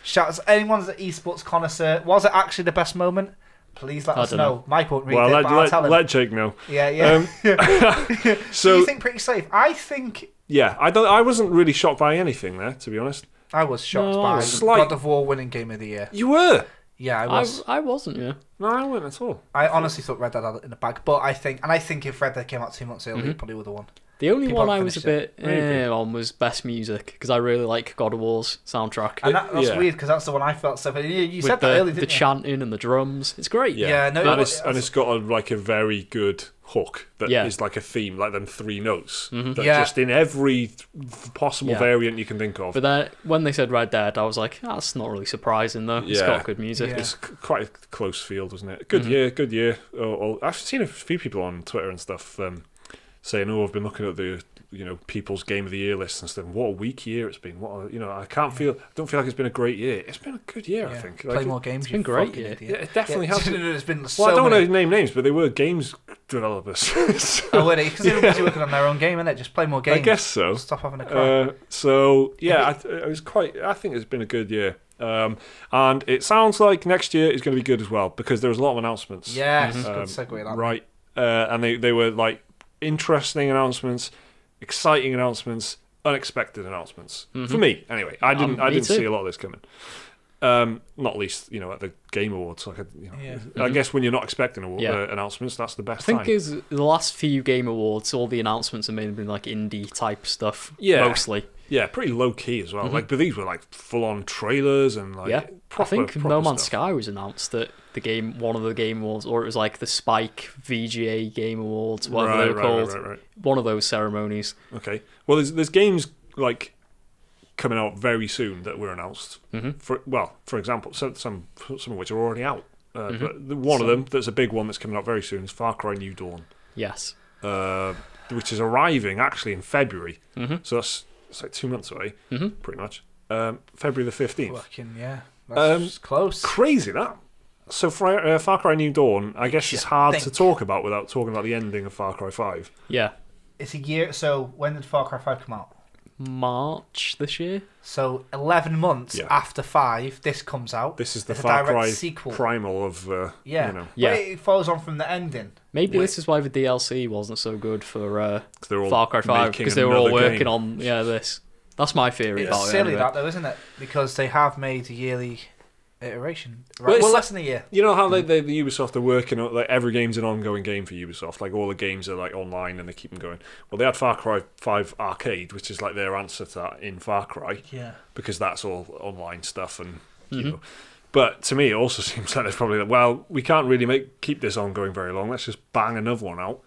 Shouts anyone's an esports connoisseur. Was it actually the best moment? Please let I us don't know. know. Mike won't read well, it, but I'll tell him. let Jake know. Yeah. So So you think pretty safe? I think yeah, I wasn't really shocked by anything there, to be honest. I was shocked No, by slight- God of War winning Game of the Year. You were. Yeah, I was. I wasn't. Yeah, No, I wasn't at all. I honestly thought Red Dead had it in the bag, but I think if Red Dead came out 2 months earlier, he probably would have won. the only People one I haven't was a finished bit on was best music because I really like God of War's soundtrack And that's Yeah. weird because that's the one I felt so. You with said that earlier, the didn't you? chanting and the drums. It's great. Yeah, no, and it- it's got a very good hook that is Yeah. like a theme, like them 3 notes that Yeah. just in every possible Yeah. variant you can think of. But then when they said Red Dead, I was like, that's not really surprising though. It's Yeah. got good music. Yeah. It's quite a close field, isn't it? Good year. I've seen a few people on Twitter and stuff saying, "Oh, I've been looking at the people's Game of the Year lists and stuff. What a weak year it's been. I don't feel like it's been a great year. It's been a good year, I think. Play more games. been you great, fucking yeah. idiot. Yeah, it definitely has. It's been so Well, I don't many. want to name names, but they were games developers. Oh, were they? Because they're busy working on their own game, innit? Just play more games. I guess so. Stop having a cry. So yeah, I think it's been a good year, and it sounds like next year is going to be good as well because there was a lot of announcements. Yes, good segue. That. Right, and they were like interesting announcements, exciting announcements, unexpected announcements. For me, anyway, I didn't me too. see a lot of this coming. Not least, at the Game Awards. Like, I guess when you're not expecting announcements, that's the best I think time. is the last few Game Awards, all the announcements have mainly been like indie type stuff. Yeah. Mostly. Yeah, pretty low key as well. Like, but these were like full on trailers and like Yeah. proper, I think proper No Man's stuff. Sky was announced at one of the Game Awards, or it was like the Spike VGA Game Awards, whatever they were called. Right. One of those ceremonies. Okay. Well, there's games like coming out very soon that were announced. For example, some of which are already out. But one of them that's a big one that's coming out very soon is Far Cry New Dawn, Yes. which is arriving actually in February. So it's like 2 months away, pretty much. February the 15th. Fucking yeah. That's close. Crazy that. So Far Cry New Dawn, I guess it's hard to think. talk about without talking about the ending of Far Cry 5. Yeah. It's a year. So when did Far Cry 5 come out? March this year. So 11 months Yeah. after 5, this comes out. This is the It's a Far direct Cry sequel. primal of, Yeah. Yeah. But it follows on from the ending. Maybe this is why the DLC wasn't so good for they're all Far Cry 5, making because they were all another working game. on this. That's my theory It's about it. silly Anyway. that though, isn't it? Because they have made a yearly iteration. Well, Right? it's Well, like- less than a year. You know how the Ubisoft are working on, like, every game's an ongoing game for Ubisoft. Like, all the games are like online and they keep them going. Well, they had Far Cry 5 Arcade, which is like their answer to that in Far Cry, Yeah. because that's all online stuff and you know. But to me, it also seems like there's probably like, well, we can't really keep this on going very long. Let's just bang another one out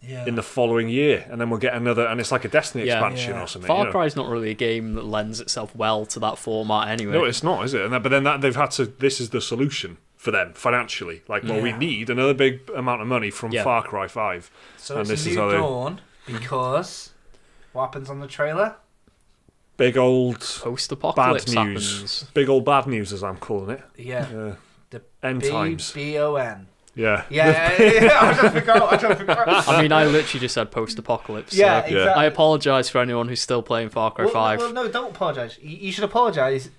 Yeah. in the following year, and then we'll get another, and it's like a Destiny Yeah. expansion Yeah. or something. Far you know? Cry's not really a game that lends itself well to that format anyway. No, it's not, is it? But then they've had to. This is the solution for them financially. Like, well, we Yeah. need another big amount of money from Yeah. Far Cry 5. So and it's this a is new how they- dawn because what happens on the trailer? Big old Post-apocalypse bad news. happens. Big old bad news, as I'm calling it. Yeah. The End times. BBON. Yeah. Yeah. I just forgot. I mean, I literally just said post-apocalypse. Yeah, so exactly. I apologise for anyone who's still playing Far Cry 5. Well, no, don't apologise. You should apologise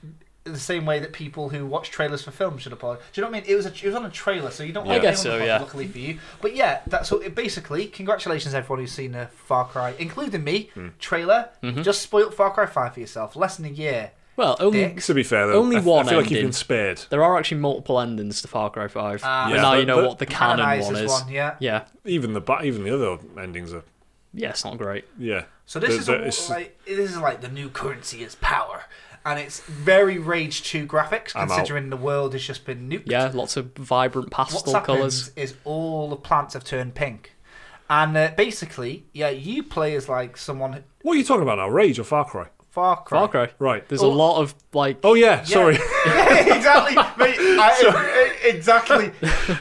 the same way that people who watch trailers for films should apologise. Do you know what I mean? It was on a trailer, so you don't. I guess anyone so, to yeah. Luckily for you, but yeah, that's so. Basically, congratulations everyone who's seen a Far Cry, including me. Trailer. Just spoiled Far Cry 5 for yourself. Less than a year. Well, only Dicks. To be fair, though, Only I one feel like you've ending. been spared. there are actually multiple endings to Far Cry 5. Ah. But Yeah. now you know But- what the canon Canonizes one is. one, yeah. Yeah. Even the other endings are. Yeah, it's not great. Yeah. So this is like the new currency is power, and it's very Rage 2 graphics I'm considering the world has just been nuked. Yeah, lots of vibrant What's pastel happened colours. is all the plants have turned pink, and basically, yeah, you play as like someone What are you talking about now? Rage or Far Cry? Far Cry. Far Cry. Right. There's a lot of, like... Oh yeah. Yeah. Sorry. Yeah, exactly, mate. Exactly.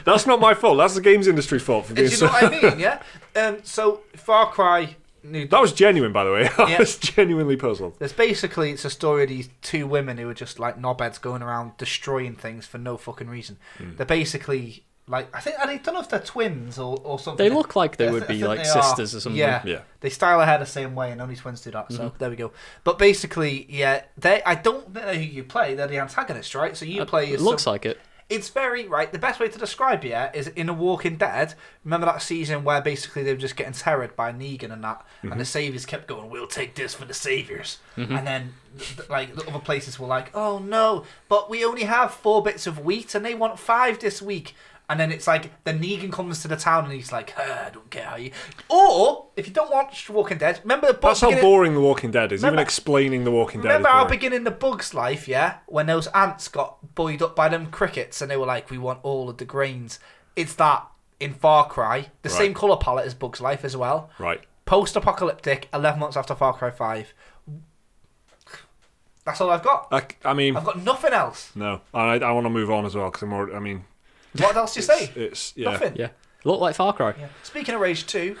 That's not my fault. That's the games industry's fault for Do being you so. know what I mean? Yeah. So Far Cry. That was genuine, by the way. I Yeah. was genuinely puzzled. There's basically it's a story of these two women who are just like knobheads going around destroying things for no fucking reason. They're basically like I don't know if they're twins or something. They look like they I would think be, they like, are. sisters or something. Yeah. Yeah. They style their hair the same way, and only twins do that. So there we go. But basically, yeah, I don't know who you play. They're the antagonists, right? So you play. It looks like it. It's very right. The best way to describe it is in The Walking Dead. Remember that season where basically they were just getting terrored by Negan and that, and the saviors kept going, "We'll take this for the saviors," and then like the other places were like, "Oh no, but we only have 4 bits of wheat, and they want 5 this week." And then it's like the Negan comes to the town and he's like, I don't care how you. Or if you don't watch Walking Dead, remember the That's how boring The Walking Dead is. Even Remember- explaining The Walking Dead. Remember is our boring. beginning the Bug's Life, yeah? When those ants got buoyed up by them crickets and they were like, we want all of the grains. It's that in Far Cry. The Right. same colour palette as Bug's Life as well. Right. Post-apocalyptic, 11 months after Far Cry 5. That's all I've got. I mean, I've got nothing else. no. I want to move on as well because I'm already. I mean, What else do you say? it's yeah. Nothing. Yeah. Look like Far Cry. Yeah. Speaking of Rage 2,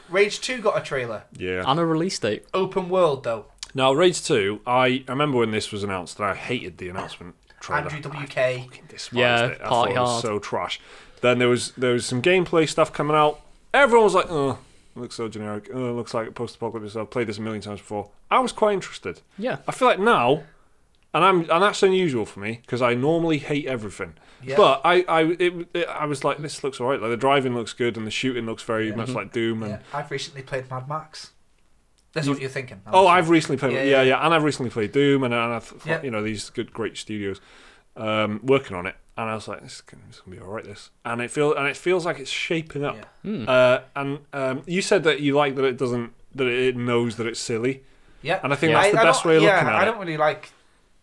Rage 2 got a trailer. Yeah. And a release date. Open world, though. Now, Rage 2, I remember when this was announced that I hated the announcement trailer. Andrew WK. I fucking despised Yeah, it. I party thought it was hard. so trash. Then there was some gameplay stuff coming out. Everyone was like, oh, it looks so generic. Oh, it looks like a post-apocalypse. I've played this a million times before. I was quite interested. Yeah. I feel like now, and that's unusual for me because I normally hate everything. Yeah. But I was like, this looks alright. Like the driving looks good and the shooting looks very much like Doom. And Yeah. I've recently played Mad Max. That's what you're thinking. I've recently played Yeah. and I've recently played Doom and I've Yeah. these great studios working on it. And I was like, this is gonna be alright. This and it feels like it's shaping up. Yeah. You said that you like that it knows that it's silly. Yeah. And I think Yeah. that's the best way of looking at I it. don't really like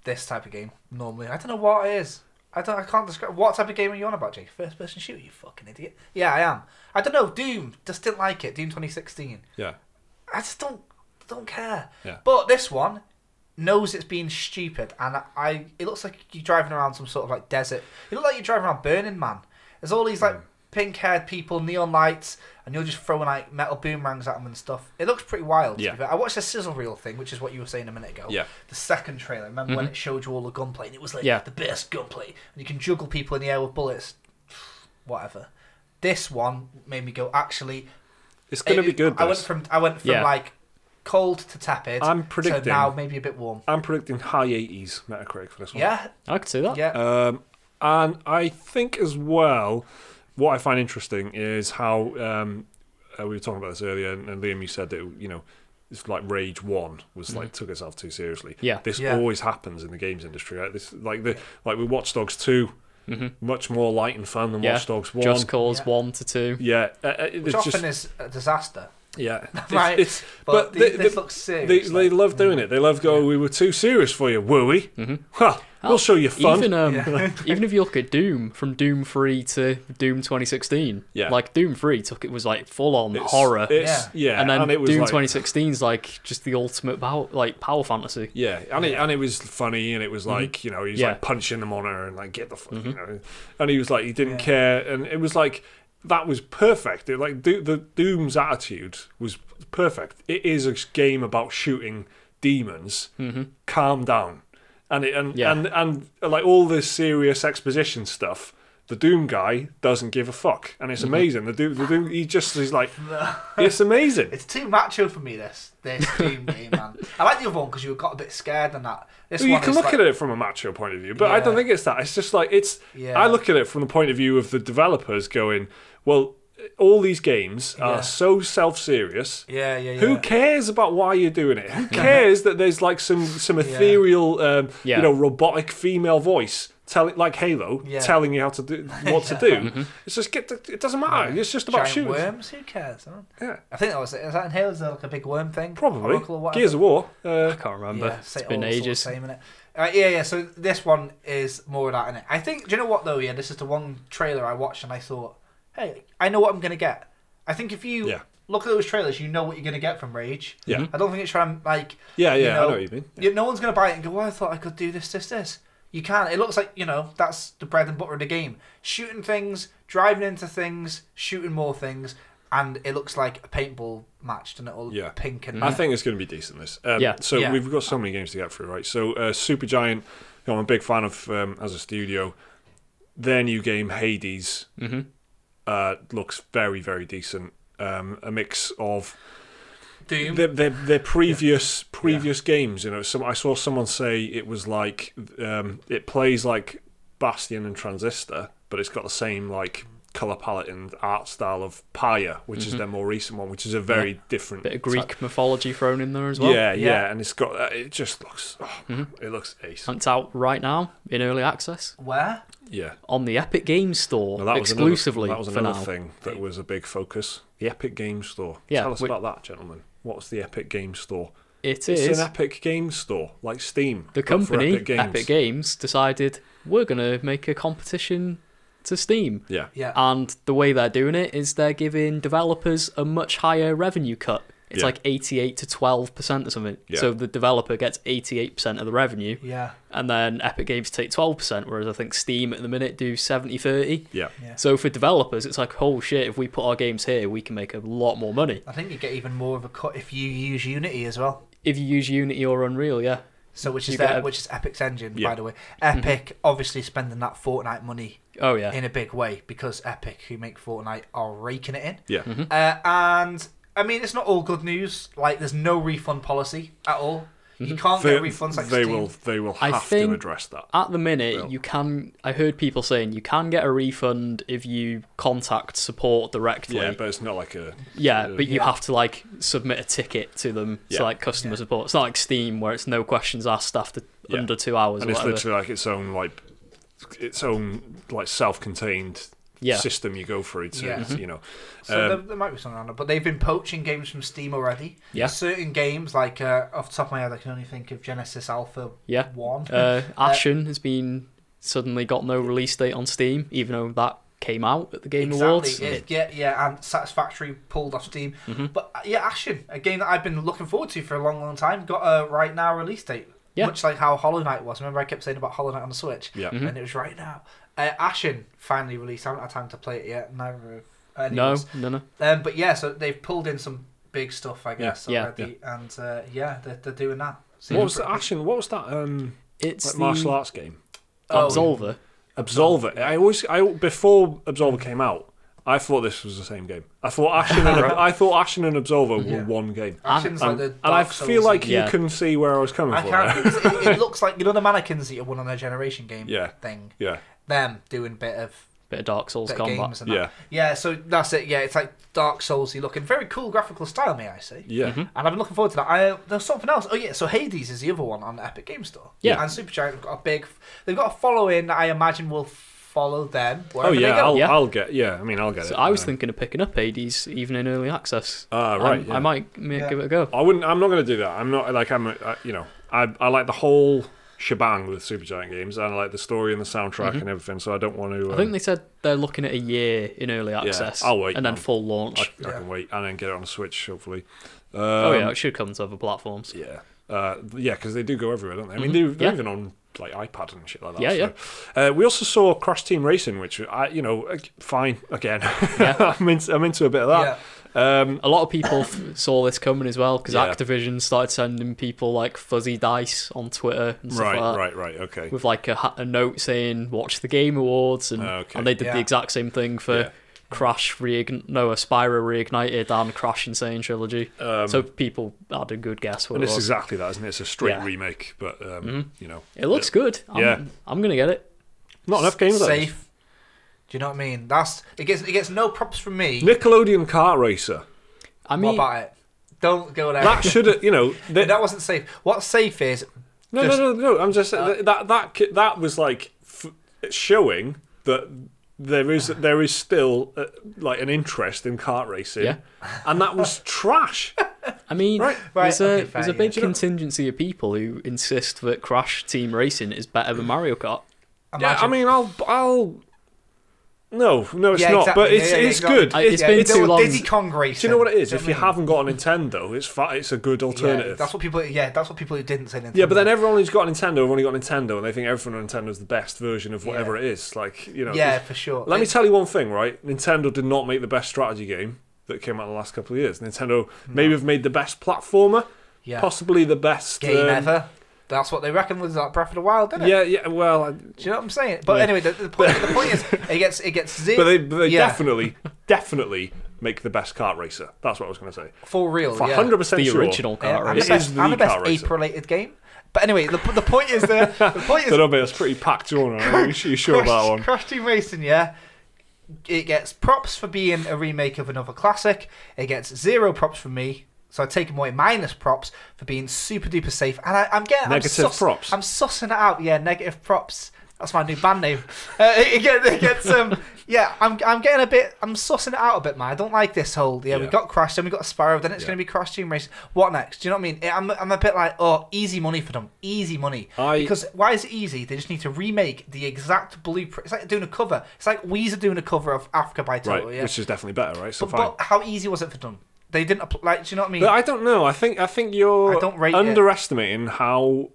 this type of game normally. I don't know what it is. I can't describe. What type of game are you on about, Jake? First person shooter, you fucking idiot. Yeah, I am. I don't know. Doom. Just didn't like it. Doom 2016. Yeah. I just don't care. Yeah. But this one knows it's being stupid, and it looks like you're driving around some sort of like desert. It looks like you're driving around Burning Man. There's all these like pink-haired people, neon lights, and you're just throwing like metal boomerangs at them and stuff. It looks pretty wild. to Yeah. be fair. I watched the sizzle reel thing, which is what you were saying a minute ago. Yeah. The second trailer. Remember when it showed you all the gunplay? And it was like Yeah. the best gunplay, and you can juggle people in the air with bullets. Whatever. This one made me go. Actually, It's going to be good. I this. went from Yeah. like cold to tepid. I'm to predicting- now maybe a bit warm. I'm predicting high 80s Metacritic for this one. Yeah, I could see that. yeah. And I think as well, what I find interesting is how we were talking about this earlier, and Liam, you said that it's like Rage 1 was like took itself too seriously. Yeah. This always happens in the games industry, right? This like with Watch Dogs 2, much more light and fun than Watch Dogs 1. Just Cause 1 to 2. Yeah, Which often is a disaster. Yeah, Right. But this looks serious. They love doing it. They love going, we were too serious for you, were we? Ha! We'll show you fun. Even if you look at Doom, from Doom 3 to Doom 2016, like Doom 3 was like full on horror. And then it was Doom like, 2016 is like just the ultimate power fantasy. Yeah, and it was funny, and it was like he was like punching the monitor and like get the fuck, and he was like he didn't care, and it was like that was perfect. The Doom's attitude was perfect. It is a game about shooting demons. Calm down. And like all this serious exposition stuff, the Doom guy doesn't give a fuck, and it's amazing. The Doom, he's like, it's amazing. It's too macho for me. This Doom game, man. I like the other one because you got a bit scared and that. You can look at it from a macho point of view, but I don't think it's that. It's just like I look at it from the point of view of the developers going, well, all these games are so self-serious. Who cares about why you're doing it? Who cares that there's like some ethereal, robotic female voice like Halo, telling you how to do what to do? It's just it doesn't matter. It's just about giant shooting worms. Who cares? Huh? Yeah, I think that was it. Is that in Halo? Is there like a big worm thing? Probably. Gears of War. I can't remember. It's been ages. Same, innit? So this one is more of that, innit? I think. Do you know what though? Yeah, this is the one trailer I watched and I thought, hey, I know what I'm gonna get. I think if you look at those trailers, you know what you're gonna get from Rage. Yeah. I don't think it's trying like. I know what you mean. Yeah. No one's gonna buy it and go, well, I thought I could do this. You can't. It looks like, that's the bread and butter of the game. Shooting things, driving into things, shooting more things, and it looks like a paintball match, doesn't it? All pink and... I think it's going to be decent, this. We've got so many games to get through, right? So, Supergiant, I'm a big fan of as a studio. Their new game, Hades, looks very, very decent. A mix of... Doom. Their previous games, I saw someone say it was like it plays like Bastion and Transistor, but it's got the same like color palette and art style of Pyre, which is their more recent one, which is a very different bit of Greek mythology thrown in there as well. And it's got it just looks it looks ace. And it's out right now in early access. Where? Yeah, on the Epic Games Store exclusively. That was another thing that was a big focus. The Epic Games Store. Tell us about that, gentlemen. What's the Epic Games Store? It's an Epic Games Store, like Steam. The company, Epic Games, decided we're going to make a competition to Steam. Yeah. And the way they're doing it is they're giving developers a much higher revenue cut. It's like 88 to 12% or something. Yeah. So the developer gets 88% of the revenue. Yeah. And then Epic Games take 12%, whereas I think Steam at the minute do 70-30. Yeah. So for developers, it's like, oh shit, if we put our games here, we can make a lot more money. I think you get even more of a cut if you use Unity as well. If you use Unity or Unreal, yeah. So which is Epic's engine, by the way. Epic obviously spending that Fortnite money. Oh yeah. In a big way, because Epic, who make Fortnite, are raking it in. Yeah. And I mean, it's not all good news. Like, there's no refund policy at all. You can't get refunds like Steam. They will have to address that. At the minute, you can. I heard people saying you can get a refund if you contact support directly. Yeah, but it's not like a. But you have to like submit a ticket to them to like customer support. It's not like Steam where it's no questions asked after under 2 hours. And it's literally like its own self-contained. System you go through to, So there might be something around it, but they've been poaching games from Steam already. Yeah. Certain games, like off the top of my head, I can only think of Genesis Alpha 1. Ashen has been suddenly got no release date on Steam, even though that came out at the Game Awards. And Satisfactory pulled off Steam. But Ashen, a game that I've been looking forward to for a long, long time, got a right now release date. Yeah. Much like how Hollow Knight was. Remember I kept saying about Hollow Knight on the Switch? Yeah. And it was right now. Ashen finally released. I haven't had time to play it yet. Neither have No. But yeah, so they've pulled in some big stuff, I guess, already. Yeah. And they're doing that. What was the Ashen? What was that? It's like martial arts game. Absolver. Absolver. Before Absolver came out, I thought this was the same game. I thought Ashen and Absolver were one game. Ashen's like the and I feel like you can see where I was coming from. It looks like the mannequins that you won on their Generation game thing. Yeah. Them doing a bit of Bit of Dark Souls bit of combat. games and that. Yeah. Yeah, so that's it. Yeah, it's like Dark Souls-y looking. Very cool graphical style, may I say. Yeah. And I've been looking forward to that. There's something else. Oh yeah, so Hades is the other one on the Epic Game Store. Yeah. And Supergiant have got they've got a following that I imagine will follow them Oh wherever they yeah, go. I'll get. Yeah, I mean, I'll get So it. I was thinking of picking up Hades even in early access. Right. I might give it a go. I wouldn't. I'm not going to do that. I'm not like I like the whole shebang with Supergiant games, and I like the story and the soundtrack and everything. So I don't want to. I think they said they're looking at a year in early access. I'll wait, and then man. full launch. I can wait and then get it on the Switch, hopefully. Oh yeah, it should come to other platforms. Yeah. Because they do go everywhere, don't they? I mean, they're even on like iPad and shit like that. Yeah, We also saw Crash Team Racing, which fine again. I'm into a bit of that. Yeah. A lot of people saw this coming as well because Yeah. Activision started sending people like fuzzy dice on Twitter and stuff like that. Right. Okay. With like a note saying "Watch the Game Awards" and they did the exact same thing for Crash Spyro Reignited and Crash Insane Trilogy. So people had a good guess what And it it's was. exactly that, isn't it? It's a straight remake, but It looks good. I'm gonna get it. not enough games. Safe. Do you know what I mean? It gets no props from me. Nickelodeon Kart Racer. I What mean, about it? Don't go there. That should have, that wasn't safe. What's safe is No. I'm just saying that was like showing that there is still like an interest in kart racing, and that was trash. I mean, Right, there's okay, fair, a big yeah. contingency of people who insist that Crash Team Racing is better than Mario Kart. Yeah, I mean, I'll. No, it's not. exactly. But it's exactly. good. It's been too long. Diddy Kong Racing. Do you know what it is? Do If you haven't got a Nintendo, it's a good alternative. that's what people. Yeah, that's what people who didn't say Nintendo. Yeah, but then everyone who's got a Nintendo have only got Nintendo, and they think everything on Nintendo is the best version of whatever it is. Like, Yeah, for sure. Let me tell you one thing, right? Nintendo did not make the best strategy game that came out in the last couple of years. Nintendo maybe have made the best platformer, possibly the best game ever. That's what they reckon was like Breath of the Wild, didn't it? Yeah. Well, do you know what I'm saying? But anyway, the point is, it gets zero. but they definitely make the best kart racer. That's what I was going to say. For real, For yeah. 100% The sure. original kart and racer. It is the and the best kart racer. ape-related game. But anyway, the point is the point is. That'll be that's pretty packed on. Are you sure about that one? Crash Team Racing, yeah. It gets props for being a remake of another classic. It gets 0 props from me. So I take away minus props for being super duper safe. And I'm getting Negative props. I'm sussing it out. Yeah, negative props. That's my new band name. It gets I'm getting a bit. I'm sussing it out a bit, man. I don't like this whole. We got Crash, then we got Spyro, then it's going to be Crash Team Racing. What next? Do you know what I mean? I'm a bit like, easy money for them. Easy money. Because why is it easy? They just need to remake the exact blueprint. It's like doing a cover. It's like Weezer doing a cover of Africa by Toto. Right, Yeah? which is definitely better, right? So but how easy was it for them? They didn't do you know what I mean? But I don't know. I think you're I don't rate underestimating how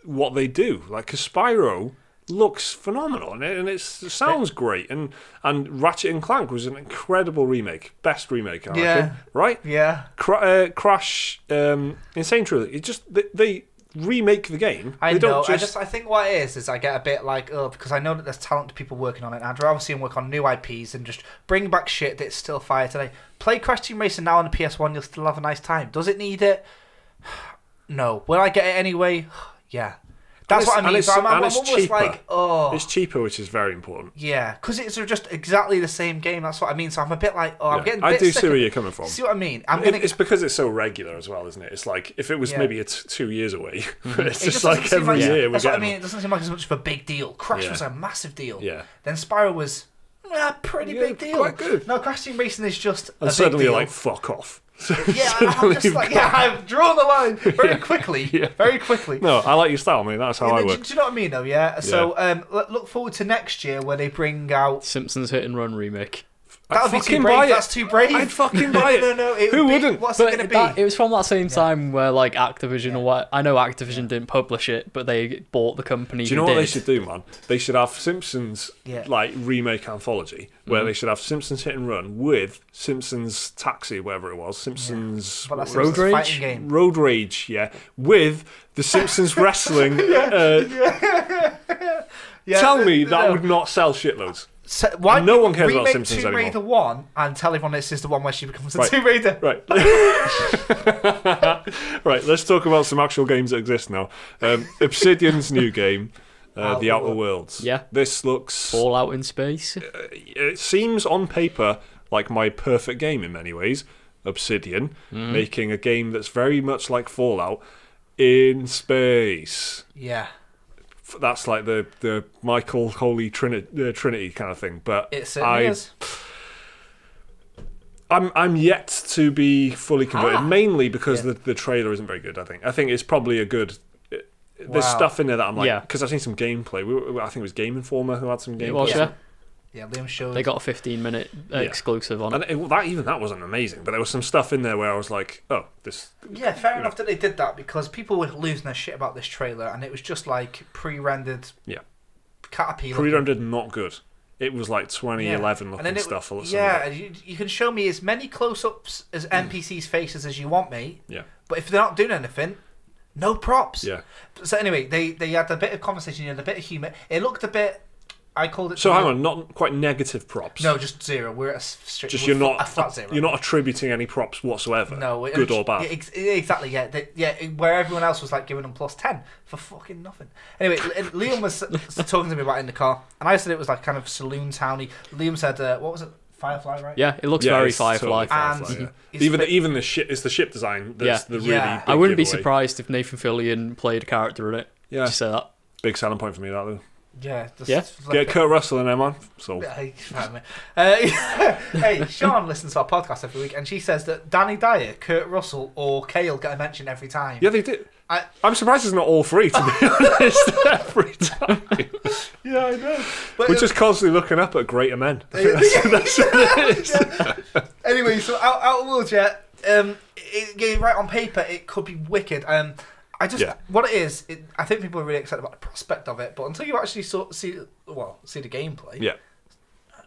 what they do. Like, 'cause Spyro looks phenomenal and it sounds great, and Ratchet and Clank was an incredible remake, best remake, I reckon, right? Yeah. Crash, Insane Trilogy. It just they remake the game. I They know. don't just I think what it is I get a bit like, because I know that there's talented people working on it, and I'd rather see them work on new IPs and just bring back shit that's still fire today. Play Crash Team Racing now on the PS1, you'll still have a nice time. Does it need it? No. Will I get it anyway? Yeah. That's what I mean. So I'm almost cheaper. like, It's cheaper, which is very important. yeah, because it's just exactly the same game. That's what I mean. So I'm a bit like, I'm getting a bit I do sick see of where it. you're coming from. See what I mean? It's because it's so regular as well, isn't it? It's like if it was maybe 2 years away, it's just like every year we That's get what I mean. It doesn't seem like as much of a big deal. Crash was a massive deal. Yeah. Then Spyro was a pretty big deal. quite good. No, Crash Team Racing is just and a suddenly big you're deal. like, fuck off. Yeah, I'm just like, I've drawn the line very quickly. Very quickly. No, I like your style, mate. That's how I Do work. you know what I mean, though? Yeah. So look forward to next year where they bring out. Simpsons Hit and Run remake. That would be fucking too buy brave. it. That's too brave. I'd fucking buy it. No. Who wouldn't? What's it going to be? It was from that same time where like Activision or what? I know Activision didn't publish it, but they bought the company. Do you know what they should do, man? They should have Simpsons like remake anthology where they should have Simpsons Hit and Run with Simpsons Taxi, whatever it was, Simpsons But that's Road a Rage? fighting game. Road Rage, with the Simpsons wrestling. Tell me that would not sell shitloads. So, why And no one cares about remake Simpsons Tomb Raider anymore. 1 and tell everyone this is the one where she becomes a Right. Tomb Raider. Right. Right, let's talk about some actual games that exist now. Obsidian's new game. The Outer Worlds. Yeah. This looks... Fallout in space. It seems on paper like my perfect game in many ways. Obsidian, making a game that's very much like Fallout in space. Yeah. That's like the Michael Holy Trinity kind of thing. But It certainly is. I'm yet to be fully converted, mainly because the trailer isn't very good, I think it's probably a good... There's stuff in there that I'm like... Because I've seen some gameplay. I think it was Game Informer who had some gameplay. It was, yeah. Yeah, Liam showed. They got a 15-minute exclusive on it. And that wasn't amazing, but there was some stuff in there where I was like, oh, this... Yeah, fair enough that they did that, because people were losing their shit about this trailer, and it was just like pre-rendered Caterpillar. Pre-rendered, not good. It was like 2011 looking stuff. Yeah, you can show me as many close-ups as NPCs' faces as you want, mate. Yeah. But if they're not doing anything, no props. Yeah. So anyway, they had a bit of conversation, a bit of humour. It looked a bit... I called it... So hang on, not quite negative props. No, just zero. We're at a strict... Just a flat zero. You're not attributing any props whatsoever. No. Good or bad. Exactly, yeah. Where everyone else was like giving them plus 10 for fucking nothing. Anyway, Liam was talking to me about it in the car, and I said it was like kind of saloon towny. Liam said, what was it? Firefly, right? Yeah, it looks very Firefly. Totally Firefly, even the ship, it's the ship design that's the really big I wouldn't be giveaway. surprised if Nathan Fillion played a character in it. Yeah. Just say that. Big selling point for me, that though. Yeah. Get Kurt Russell in there, man. So. Hey, Sean listens to our podcast every week, and she says that Danny Dyer, Kurt Russell, or Kale get a mention every time. Yeah, they did. I'm surprised it's not all three, to be honest, every time. Yeah, I know. But we're just constantly looking up at greater men. That's what it is. Anyway, so Outer Worlds, right on paper, it could be wicked. What it is, I think people are really excited about the prospect of it, but until you actually see the gameplay,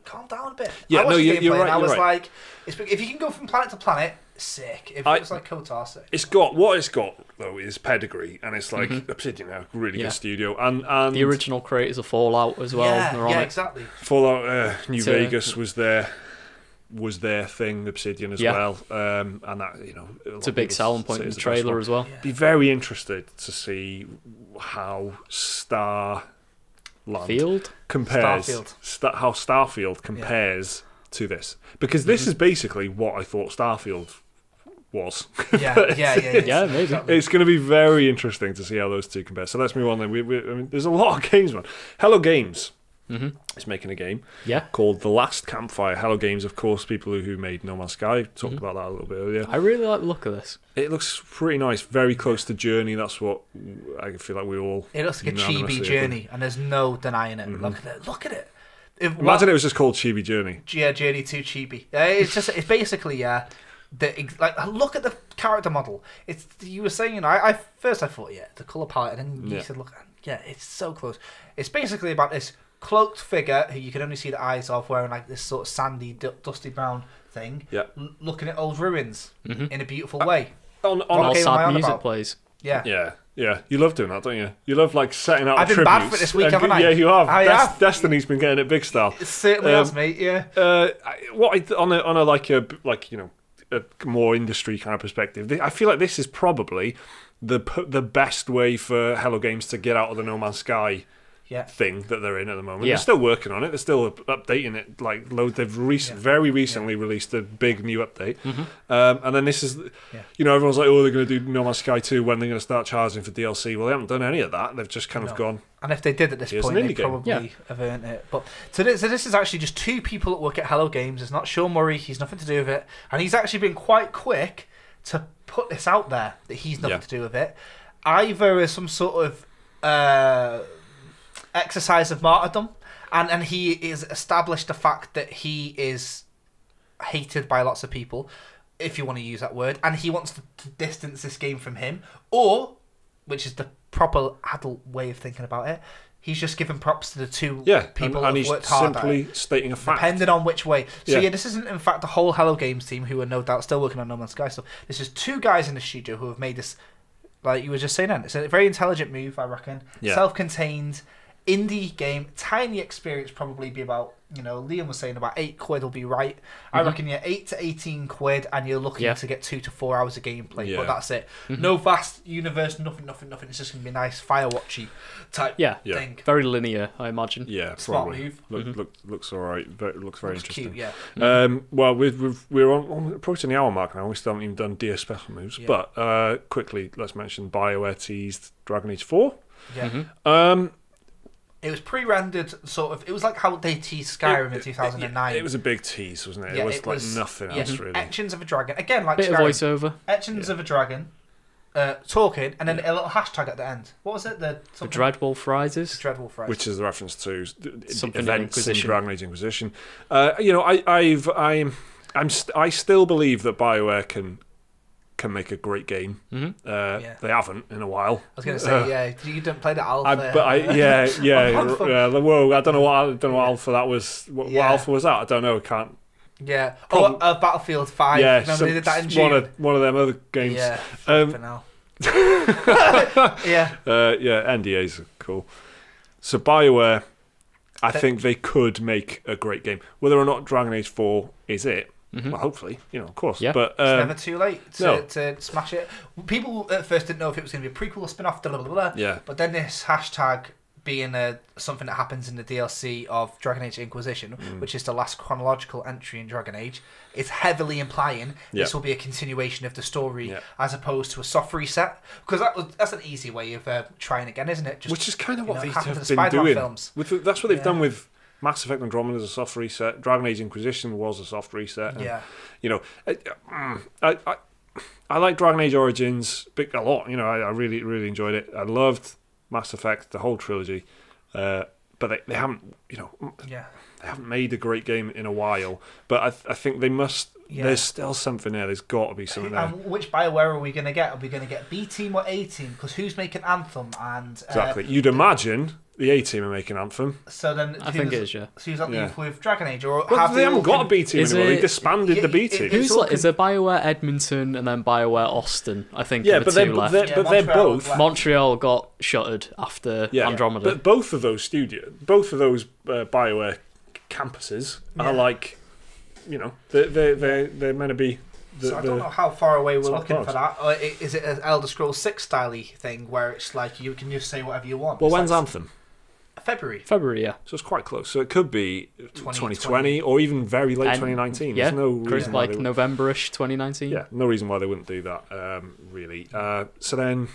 calm down a bit. Yeah, I watched the gameplay you're right. And I was right. like, if you can go from planet to planet, sick. If it was like KOTOR, sick. It's got though is pedigree, and it's like Obsidian, a really good studio, and the original creators of Fallout as well. Yeah, exactly. Fallout New Vegas was their thing, Obsidian as well, and that it's a big selling point in the trailer as well. Be very interested to see how Starfield compares, how Starfield compares to this, because this is basically what I thought Starfield was. Yeah, maybe. Exactly. It's going to be very interesting to see how those two compare. So let's move on then. I mean, there's a lot of games, man. Hello Games. Is making a game called The Last Campfire. Hello Games, of course, people who made No Man's Sky. Talked about that a little bit earlier. I really like the look of this. It looks pretty nice, very close to Journey. That's what I feel like we all... It looks like a chibi Journey, and there's no denying it. Look at it. Imagine it was just called Chibi Journey. Yeah, Journey 2 Chibi. It's basically, look at the character model. You were saying, I thought, the colour palette, and then you said, look, it's so close. It's basically about this cloaked figure who you can only see the eyes of, wearing like this sort of sandy, dusty brown thing, looking at old ruins in a beautiful way. On sad music plays. Yeah. You love doing that, don't you? You love like setting out. I've been bad for it this week, haven't I? Yeah, you have. I have. Destiny's been getting it big style. It certainly has, mate. Yeah. On a more industry kind of perspective, I feel like this is probably the best way for Hello Games to get out of the No Man's Sky thing that they're in at the moment. They're still working on it. They're still updating it. Like they've very recently released a big new update, and then this is, everyone's like, oh, they're going to do No Man's Sky 2 when they're going to start charging for DLC. Well, they haven't done any of that. They've just kind of gone. And if they did at this point, they probably have earned it. But so this is actually just two people that work at Hello Games. It's not Sean Murray. He's nothing to do with it, and he's actually been quite quick to put this out there that he's nothing to do with it. Either as some sort of exercise of martyrdom, and he is established the fact that he is hated by lots of people, if you want to use that word, and he wants to distance this game from him, or, which is the proper adult way of thinking about it, he's just giving props to the two people and who've worked hard at it. Simply stating a fact. Depending on which way. So this isn't in fact the whole Hello Games team who are no doubt still working on No Man's Sky stuff. This is two guys in the studio who have made this, like you were just saying then, it's a very intelligent move, I reckon. Self-contained indie game, tiny experience, probably be about Liam was saying about £8 will be right. I reckon 8 to 18 quid, and you're looking to get 2 to 4 hours of gameplay. Yeah. But that's it. No vast universe, nothing. It's just gonna be a nice Firewatchy type thing. Very linear, I imagine. Yeah, Smart probably. move. Looks all right. Looks very interesting. Cute, yeah. Well, we're on approaching the hour mark now. We still haven't even done Dear Special Moves. Yeah. But quickly, let's mention BioWare teased Dragon Age 4. Yeah. It was pre-rendered, sort of. It was like how they teased Skyrim in 2009. It was a big tease, wasn't it? Yeah, it was nothing else, really. Etchings of a dragon. Again, like Bit Skyrim. of voiceover. Etchings of a dragon. Talking, and then a little hashtag at the end. What was it? The Dreadwolf Rises. Dreadwolf Rises. Which is a reference to Something in events in Inquisition. Dragon Age Inquisition. I still believe that BioWare can make a great game. They haven't in a while. I was going to say, you didn't play the alpha. Whoa! I don't know what alpha that was. What alpha was that? I don't know. Can't. Yeah. Battlefield 5. Yeah, Remember they did that in June? one of them other games. Yeah. For now. Yeah. NDAs are cool. So BioWare, I think they could make a great game. Whether or not Dragon Age 4 is it, well, hopefully, of course. Yeah. But It's never too late to smash it. People at first didn't know if it was going to be a prequel or spin-off, blah, blah, blah. Yeah. But then this hashtag being something that happens in the DLC of Dragon Age Inquisition, which is the last chronological entry in Dragon Age, is heavily implying this will be a continuation of the story as opposed to a soft reset. Because that's an easy way of trying again, isn't it? Which is kind of what they happened have to the been Spider-Man doing. films. That's what they've done with Mass Effect Andromeda as a soft reset. Dragon Age Inquisition was a soft reset. And, I like Dragon Age Origins a lot. I really, really enjoyed it. I loved Mass Effect, the whole trilogy. But they haven't, they haven't made a great game in a while. But I think they must. Yeah. There's still something there. There's got to be something there. And which BioWare are we going to get? Are we going to get B Team or A Team? Because who's making Anthem? And exactly, you'd imagine the A Team are making Anthem. So then, I think it is. Yeah. So who's that leave with Dragon Age? Or they haven't got a B Team anymore. They disbanded the B Team. Is there BioWare Edmonton and then BioWare Austin? I think. Yeah, but they're both. Montreal got shuttered after Andromeda. But both of those BioWare campuses are like. They're meant to be. So I don't know how far away we're looking for that. Or is it an Elder Scrolls 6 style thing where it's like you can just say whatever you want? Well, when's Anthem? February, yeah. So it's quite close. So it could be 2020 or even very late 2019. Yeah, there's no reason why November-ish 2019. Yeah, no reason why they wouldn't do that. Really. So then.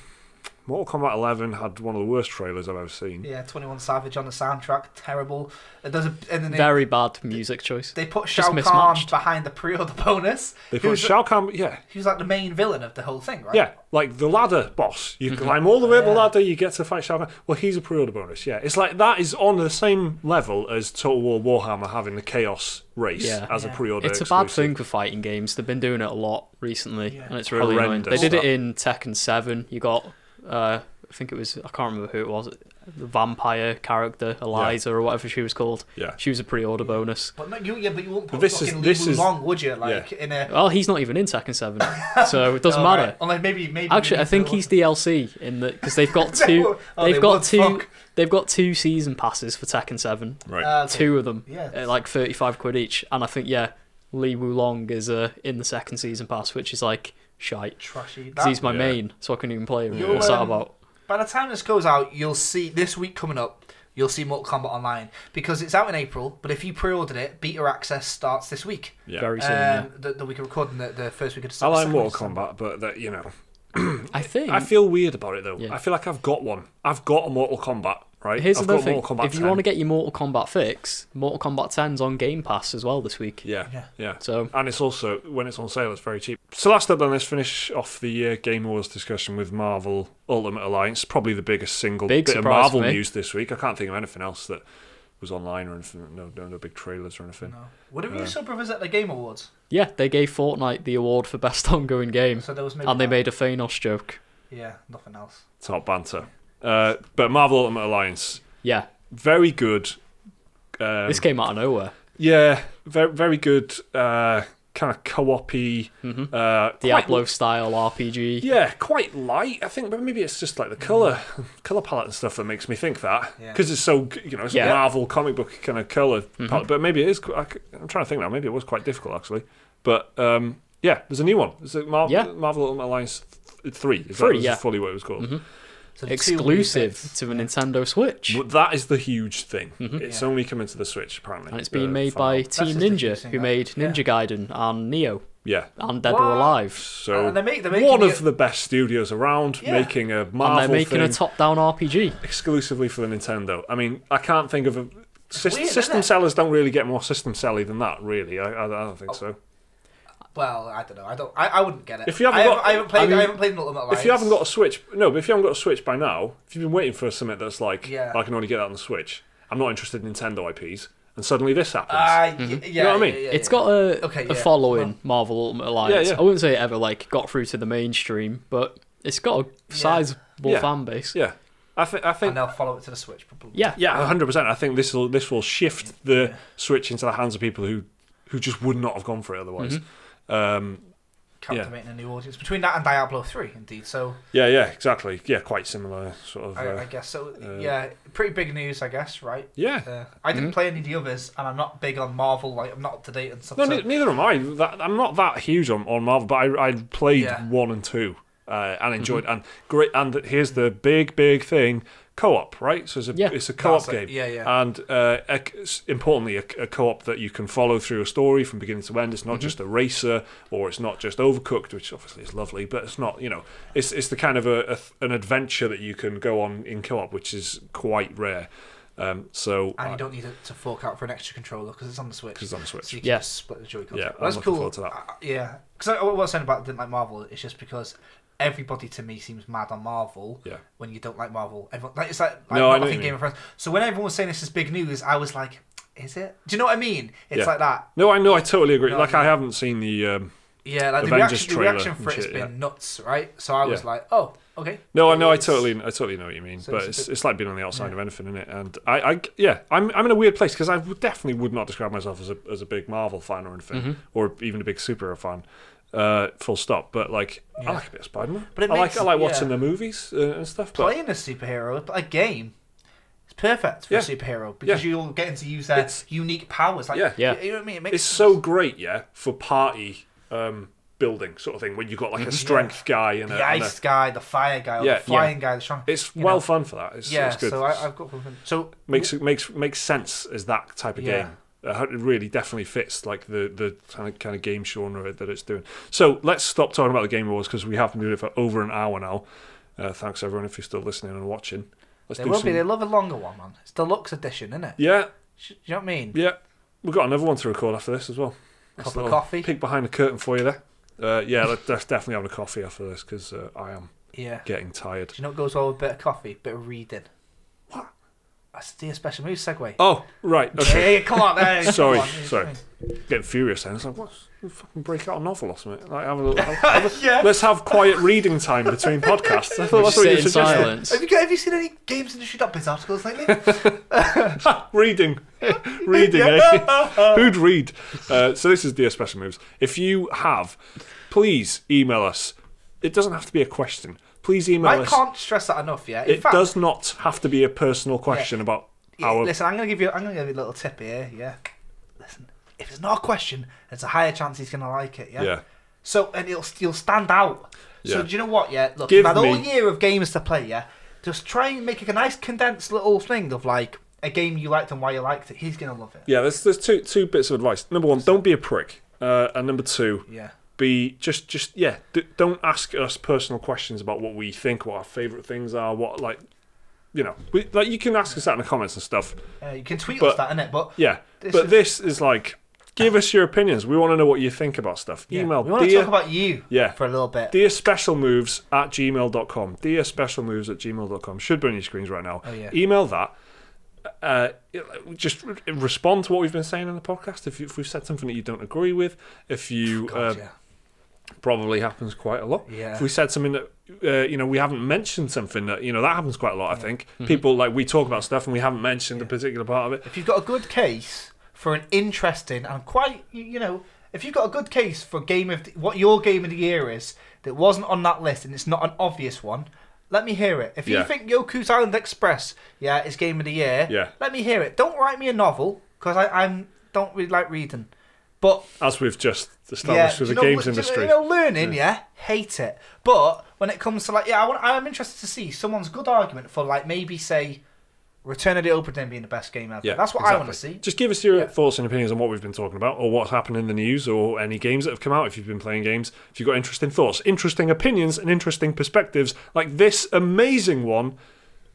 Mortal Kombat 11 had one of the worst trailers I've ever seen. Yeah, 21 Savage on the soundtrack, terrible. Very bad music choice. They put Shao Kahn behind the pre-order bonus. They put Shao Kahn, he was like the main villain of the whole thing, right? Yeah, like the ladder boss. You climb all the way up the ladder, you get to fight Shao Kahn. Well, he's a pre-order bonus, yeah. It's like that is on the same level as Total War Warhammer having the Chaos race as a pre-order It's exclusive. a bad thing for fighting games. They've been doing it a lot recently, and it's really annoying. They did it in Tekken 7. You got... I think it was, I can't remember who it was, the vampire character, Eliza or whatever she was called. Yeah. She was a pre-order bonus. But you wouldn't put fucking Li Wulong, would you? Well, he's not even in Tekken 7, so it doesn't matter. Right. Well, maybe. Actually, I think he's DLC in the because they've got two. They've got 2 season passes for Tekken 7. Right. 2 of them, like £35 each, and I think Li Wulong is in the second season pass, which is like. Shite. Trashy. Because he's my main, so I couldn't even play him. What's that about? By the time this goes out, you'll see this week coming up. You'll see Mortal Kombat Online because it's out in April. But if you pre-ordered it, beta access starts this week. Yeah. Very soon. The week of recording, the first week of December. I like Mortal Kombat, but I feel weird about it though. Yeah. I feel like I've got one. I've got a Mortal Kombat. Right. Here's the thing: if you want to get your Mortal Kombat fix, Mortal Kombat 10's on Game Pass as well this week. Yeah. So, and it's also when it's on sale, it's very cheap. So last up, then let's finish off the Game Awards discussion with Marvel Ultimate Alliance. Probably the biggest single bit of Marvel news this week. I can't think of anything else that was online or anything. No big trailers or anything. No. What did Russo Brothers at the Game Awards? Yeah, they gave Fortnite the award for best ongoing game, so there was and they made a Thanos joke. Yeah, nothing else. Top banter. But Marvel Ultimate Alliance. Yeah. Very good. This came out of nowhere. Yeah, very, very good kind of co-op-y, Diablo-style RPG. Yeah, quite light, I think, but maybe it's just like the colour palette and stuff that makes me think that. Because it's so, it's a Marvel comic book kind of colour palette. But maybe it is, I'm trying to think now, maybe it was quite difficult, actually. But, there's a new one. Is it Marvel Ultimate Alliance 3? Is that fully what it was called? So Exclusive to the Nintendo Switch. But that is the huge thing. It's only coming to the Switch, apparently. And it's being made by Team Ninja, who made Ninja Gaiden and Neo. Yeah. And Dead or Alive. So they're one of the best studios around, making a Marvel and they're making a top-down RPG. Exclusively for the Nintendo. I mean, I can't think of a... System sellers don't really get more system selly than that, really. I don't think so. Well, I don't know. I wouldn't get it. If you haven't I haven't played Ultimate Alliance. If you haven't got a Switch, but if you haven't got a Switch by now, if you've been waiting for something that's like, I can only get that on the Switch. I'm not interested in Nintendo IPs, and suddenly this happens. You know what I mean? It's got a following, Marvel Ultimate Alliance. I wouldn't say it ever got through to the mainstream, but it's got a sizable fan base. Yeah. I think, and they'll follow it to the Switch, probably. Yeah, 100%. I think this will shift the Switch into the hands of people who just would not have gone for it otherwise. Captivating a new audience between that and Diablo 3, indeed. So yeah, exactly. Yeah, quite similar sort of. I guess so. Pretty big news, I guess, right? Yeah. I didn't play any of the others, and I'm not big on Marvel. Like, I'm not up to date and stuff. No, neither am I. I'm not that huge on Marvel, but I played 1 and 2 and enjoyed and great. And here's the big thing. Co-op, right? So it's a co-op game. And importantly, a co-op that you can follow through a story from beginning to end. It's not just a racer, or it's not just Overcooked, which obviously is lovely, but it's not, it's the kind of an adventure that you can go on in co-op, which is quite rare. And you don't need to fork out for an extra controller because it's on the Switch. So you can just split the Joy-Cons. Yeah, that's I'm cool. looking forward to that. Because what I was saying about I didn't like Marvel, it's just because everybody to me seems mad on Marvel when you don't like Marvel. Everyone, it's like I think Game of Thrones. So when everyone was saying this is big news, I was like, is it? Do you know what I mean? It's like that. No, I know. I totally agree. I haven't seen the the reaction for it has been nuts, right? So I was like, oh, okay. No, I know. I totally know what you mean. So but it's like being on the outside of anything, isn't it? And I'm in a weird place because I definitely would not describe myself as a big Marvel fan or anything, or even a big superhero fan. Full stop. But I like a bit of Spider-Man. But I like watching the movies and stuff. Playing a superhero, a game, it's perfect for a superhero because you're getting to use their unique powers. You know what I mean? It's so great, for party building sort of thing when you've got a strength guy and the ice guy, the fire guy, or the flying guy, the strong. It's fun for that. It's good. So I've got fun. So makes sense as that type of game. It really definitely fits the kind of game genre that it's doing. So let's stop talking about the Game Awards because we have been doing it for over an hour now. Thanks everyone if you're still listening and watching. They love a longer one, man. It's deluxe edition, isn't it? Yeah. You know what I mean? Yeah. We've got another one to record after this as well. Cup of coffee. Peek behind the curtain for you there. Let's definitely have a coffee after this because I am getting tired. Do you know what goes well with a bit of coffee? A bit of reading. What? That's the special move segue. Oh, right. Okay. Hey, come on. There. Sorry. Getting furious then. It's like, what? Fucking break out a novel or something. Let's have quiet reading time between podcasts. I thought that's what you suggested. Have you seen any Games Industry.biz articles lately? Reading, eh? Who'd read? So this is Dear Special Moves. If you have, please email us. It doesn't have to be a question. Please email us. I can't stress that enough. Yeah, it does not have to be a personal question about our. Listen, I'm going to give you a little tip here. Yeah, listen. If it's not a question, there's a higher chance he's going to like it. Yeah. So and you'll stand out. So do you know what? Yeah. Look, you've had all year of games to play. Yeah. Just try and make a nice condensed little thing of a game you liked and why you liked it. He's going to love it. Yeah. There's two bits of advice. Number one, don't be a prick. And number two, be just don't ask us personal questions about what we think, what our favourite things are, what you can ask us that in the comments and stuff. You can tweet us that, innit? But this is give us your opinions. We want to know what you think about stuff. Email. We want to talk about you for a little bit. DearSpecialMoves@gmail.com. DearSpecialMoves@gmail.com. Should be on your screens right now. Oh, yeah. Email that. Just respond to what we've been saying in the podcast. If we've said something that you don't agree with, if you probably happens quite a lot. Yeah. If we said something that we haven't mentioned something that that happens quite a lot. I think people we talk about stuff and we haven't mentioned a particular part of it. If you've got a good case for an interesting and quite If you've got a good case for what your game of the year is that wasn't on that list and it's not an obvious one, let me hear it. If you think Yoku's Island Express, is game of the year, let me hear it. Don't write me a novel, because I don't really like reading. But as we've just established with the games industry. Learning, hate it. But when it comes to I'm interested to see someone's good argument for maybe say Return of the Obra Dinn being the best game ever. That's what I want to see. Just give us your thoughts and opinions on what we've been talking about, or what's happened in the news, or any games that have come out if you've been playing games. If you've got interesting thoughts, interesting opinions, and interesting perspectives, like this amazing one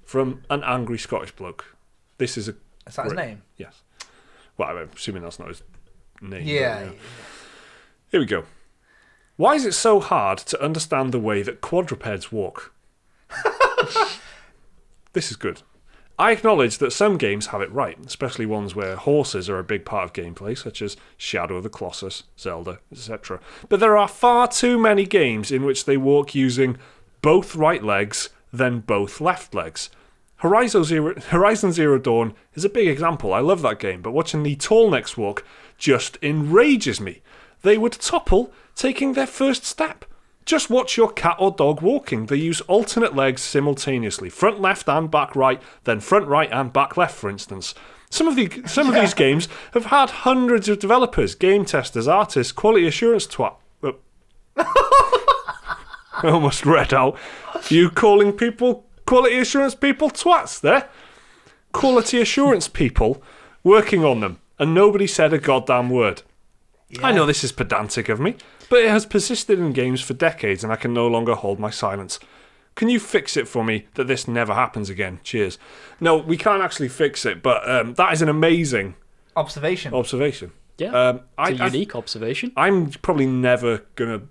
from an angry Scottish bloke. Is that his name? Yes. Well, I'm assuming that's not his name. Yeah. Here we go. Why is it so hard to understand the way that quadrupeds walk? This is good. I acknowledge that some games have it right, especially ones where horses are a big part of gameplay, such as Shadow of the Colossus, Zelda, etc. But there are far too many games in which they walk using both right legs, then both left legs. Horizon Zero Dawn is a big example. I love that game, but watching the tall necks walk just enrages me. They would topple taking their first step. Just watch your cat or dog walking. They use alternate legs simultaneously, front left and back right, then front right and back left, for instance. Some of these games have had hundreds of developers, game testers, artists, quality assurance I almost read out. You calling people quality assurance people twats there? Quality assurance people working on them, and nobody said a goddamn word. I know this is pedantic of me, but it has persisted in games for decades and I can no longer hold my silence. Can you fix it for me that this never happens again? Cheers. No, we can't actually fix it, but that is an amazing observation. Yeah, it's a unique observation. I'm probably never going to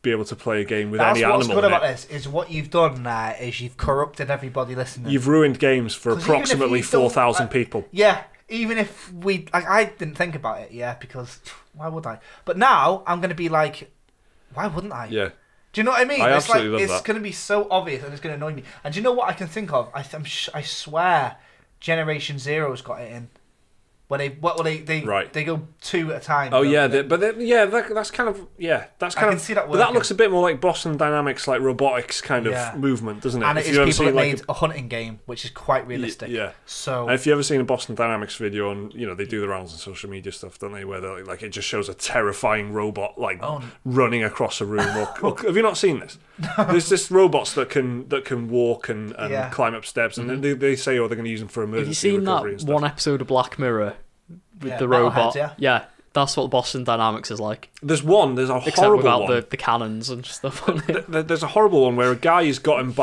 be able to play a game with any animal in it. What's good about this is what you've done is you've corrupted everybody listening. You've ruined games for approximately 4,000 people. Yeah. Even if I didn't think about it, because why would I? But now I'm going to be like, why wouldn't I? Yeah. Do you know what I mean? I absolutely love that. It's going to be so obvious and it's going to annoy me. And do you know what I can think of? I swear Generation Zero's got it in. When they go two at a time. Oh yeah, that's kind of that's kind I can see that working. But that looks a bit more like Boston Dynamics, like robotics kind of movement, doesn't it? And it is people that made a hunting game, which is quite realistic. Yeah. So, and if you ever seen a Boston Dynamics video on, they do the rounds on social media stuff, don't they? Where they it just shows a terrifying robot running across a room. Or have you not seen this? There's just robots that can walk and climb up steps, and they say they're going to use them for emergency recovery. Have you seen that one episode of Black Mirror? With the robot, that's what Boston Dynamics is like. There's a horrible without the cannons and stuff on it. There's a horrible one where a guy has got him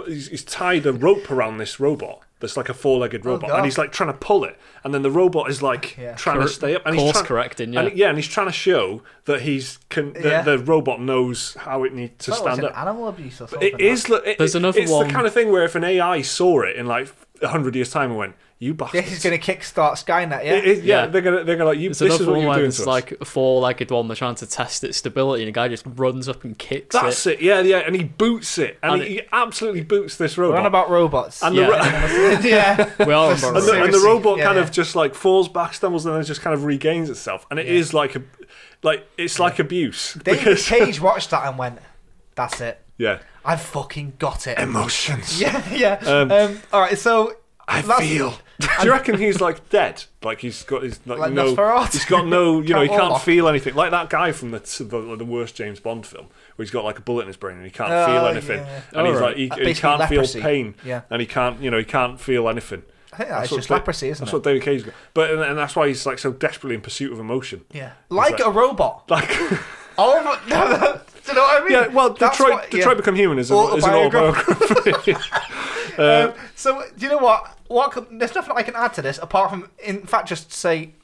he's tied a rope around this robot. That's like a four-legged robot, and he's trying to pull it, and then the robot is trying to stay up, and he's correcting, and he's trying to show that the robot knows how it needs to stand up. Animal abuse or something. It is. There's another one. It's the kind of thing where if an AI saw it in 100 years' time and went, "You bastards!" This is going to kickstart Skynet. They're gonna like you. There's this is what one you're doing. It's like a four-legged one. They're trying to test its stability, and a guy just runs up and kicks That's it. Yeah, and he boots it, and he absolutely boots this robot. We're on about robots. And we are and the robot kind of just falls back, stumbles, and then just kind of regains itself, and it is like abuse. David Cage watched that and went, "That's it. Yeah, I've fucking got it." Emotions. Yeah. All right, so I feel. Do you reckon he's dead? He's got he's no. He's got no. He can't feel anything. Like that guy from the worst James Bond film, where he's got a bullet in his brain and he can't feel anything, and he can't leprosy. feel pain, yeah. And he can't feel anything. I think that's just leprosy, isn't it? That's what David Cage got. But and that's why he's so desperately in pursuit of emotion. Yeah, like a robot. Like. Oh my, do you know what I mean? Yeah, well, Detroit Become Human is an autobiography. So, do you know what? There's nothing I can add to this apart from, in fact, just say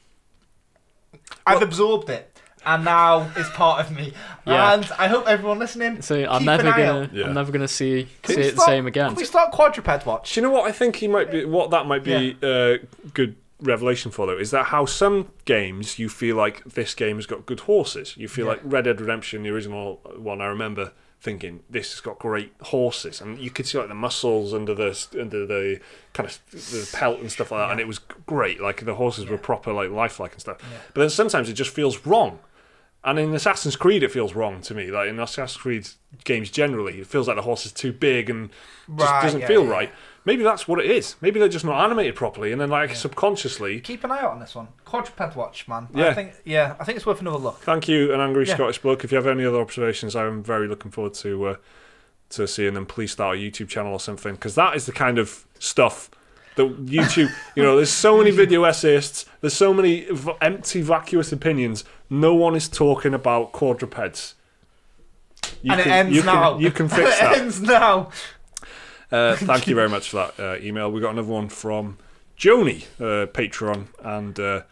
I've absorbed it and now it's part of me. Yeah. And I hope everyone listening. So I'm never gonna see it the same again. Can we start Quadruped Watch? Do you know what I think he might be? What that might be good revelation for, though, is that how some games you feel like this game has got good horses. You feel like Red Dead Redemption, the original one, I remember thinking this has got great horses, and you could see the muscles under the kind of the pelt and stuff like that, and it was great. The horses were proper lifelike and stuff. But then sometimes it just feels wrong. And in Assassin's Creed, it feels wrong to me. Like in Assassin's Creed games generally, it feels like the horse is too big and just doesn't feel right. Maybe that's what it is. Maybe they're just not animated properly, and then subconsciously. Keep an eye out on this one. Quadruped Watch, man. Yeah. I think it's worth another look. Thank you, an angry Scottish bloke. If you have any other observations, I'm very looking forward to seeing them. Please start a YouTube channel or something, because that is the kind of stuff that YouTube. There's so many video essayists. There's so many empty, vacuous opinions. No one is talking about quadrupeds. It ends now. You can fix that. It ends now. Thank you very much for that email. We got another one from Joni, Patreon and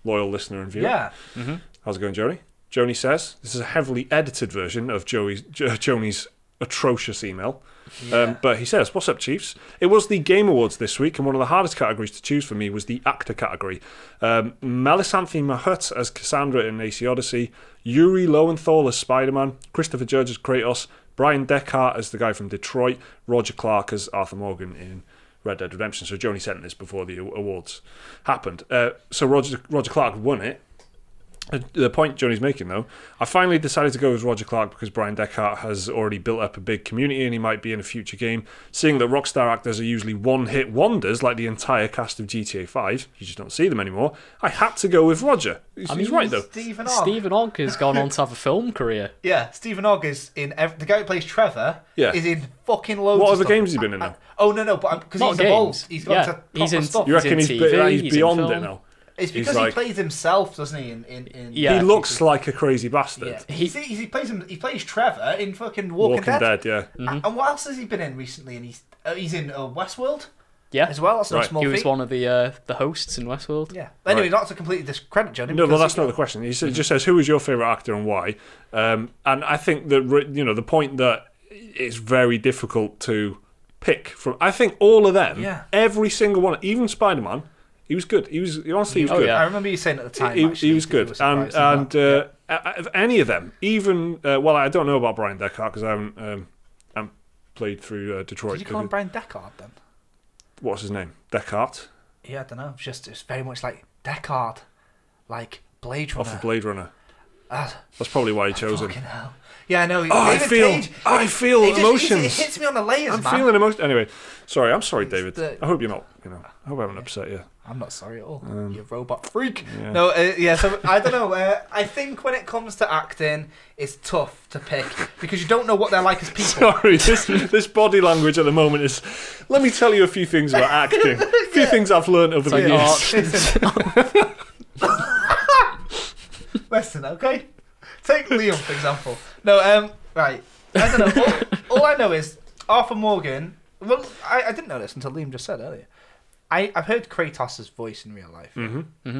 loyal listener and viewer. Yeah. Mm-hmm. How's it going, Joni? Joni says, this is a heavily edited version of Joni's atrocious email. Yeah. But he says, what's up, Chiefs? It was the Game Awards this week, and one of the hardest categories to choose for me was the actor category. Melisanthe Mahut as Cassandra in AC Odyssey, Yuri Lowenthal as Spider-Man, Christopher Judge as Kratos, Brian Deckard as the guy from Detroit, Roger Clark as Arthur Morgan in Red Dead Redemption. So Joni sent this before the awards happened. So Roger Clark won it. The point Joni's making, though, I finally decided to go with Roger Clark because Brian Deckard has already built up a big community and he might be in a future game. Seeing that Rockstar actors are usually one-hit wonders, like the entire cast of GTA 5, you just don't see them anymore, I had to go with Roger. He's right, though. Stephen Ogg. Stephen Ogg has gone on to have a film career. Yeah, Stephen Ogg is in... the guy who plays Trevor is in fucking loads What of other stuff. games has he been in now? No, but because he's evolved. He's gone to proper stuff. You reckon he's TV, beyond in it now? It's because he plays himself, doesn't he? Yeah. He looks like a crazy bastard. Yeah. He plays Trevor in fucking Walking Dead. Yeah. Mm-hmm. And what else has he been in recently? And he's in Westworld. Yeah, as well. That's no small He feat. was one of the hosts in Westworld. Yeah. Anyway, not to completely discredit Johnny. No, well, that's not the question. He just says, "Who is your favorite actor and why?" And I think that the point that it's very difficult to pick from. I think all of them, every single one, even Spider-Man. He was good. He was good. Yeah. I remember you saying at the time. He was good, and any of them, even I don't know about Brian Deckard because I haven't played through Detroit. Did you call him Brian Deckard then? What's his name? Deckard? Yeah, I don't know. It's very much like Deckard, like Blade Runner. Off of Blade Runner. That's probably why he chose him. Hell. Yeah, I know. I feel emotions. It hits me on the layers, I'm man. feeling emotions. Anyway, I'm sorry, David. I hope you're not. I hope I haven't upset you. I'm not sorry at all. You robot freak. Yeah. No, so I don't know. I think when it comes to acting, it's tough to pick because you don't know what they're like as people. Sorry, this body language at the moment is. Let me tell you a few things about acting. A few things I've learned over the years. Listen, okay. Take Liam for example. No, right. I don't know. All I know is Arthur Morgan. Well, I didn't know this until Liam just said earlier. I've heard Kratos' voice in real life. Mm-hmm. Mm-hmm.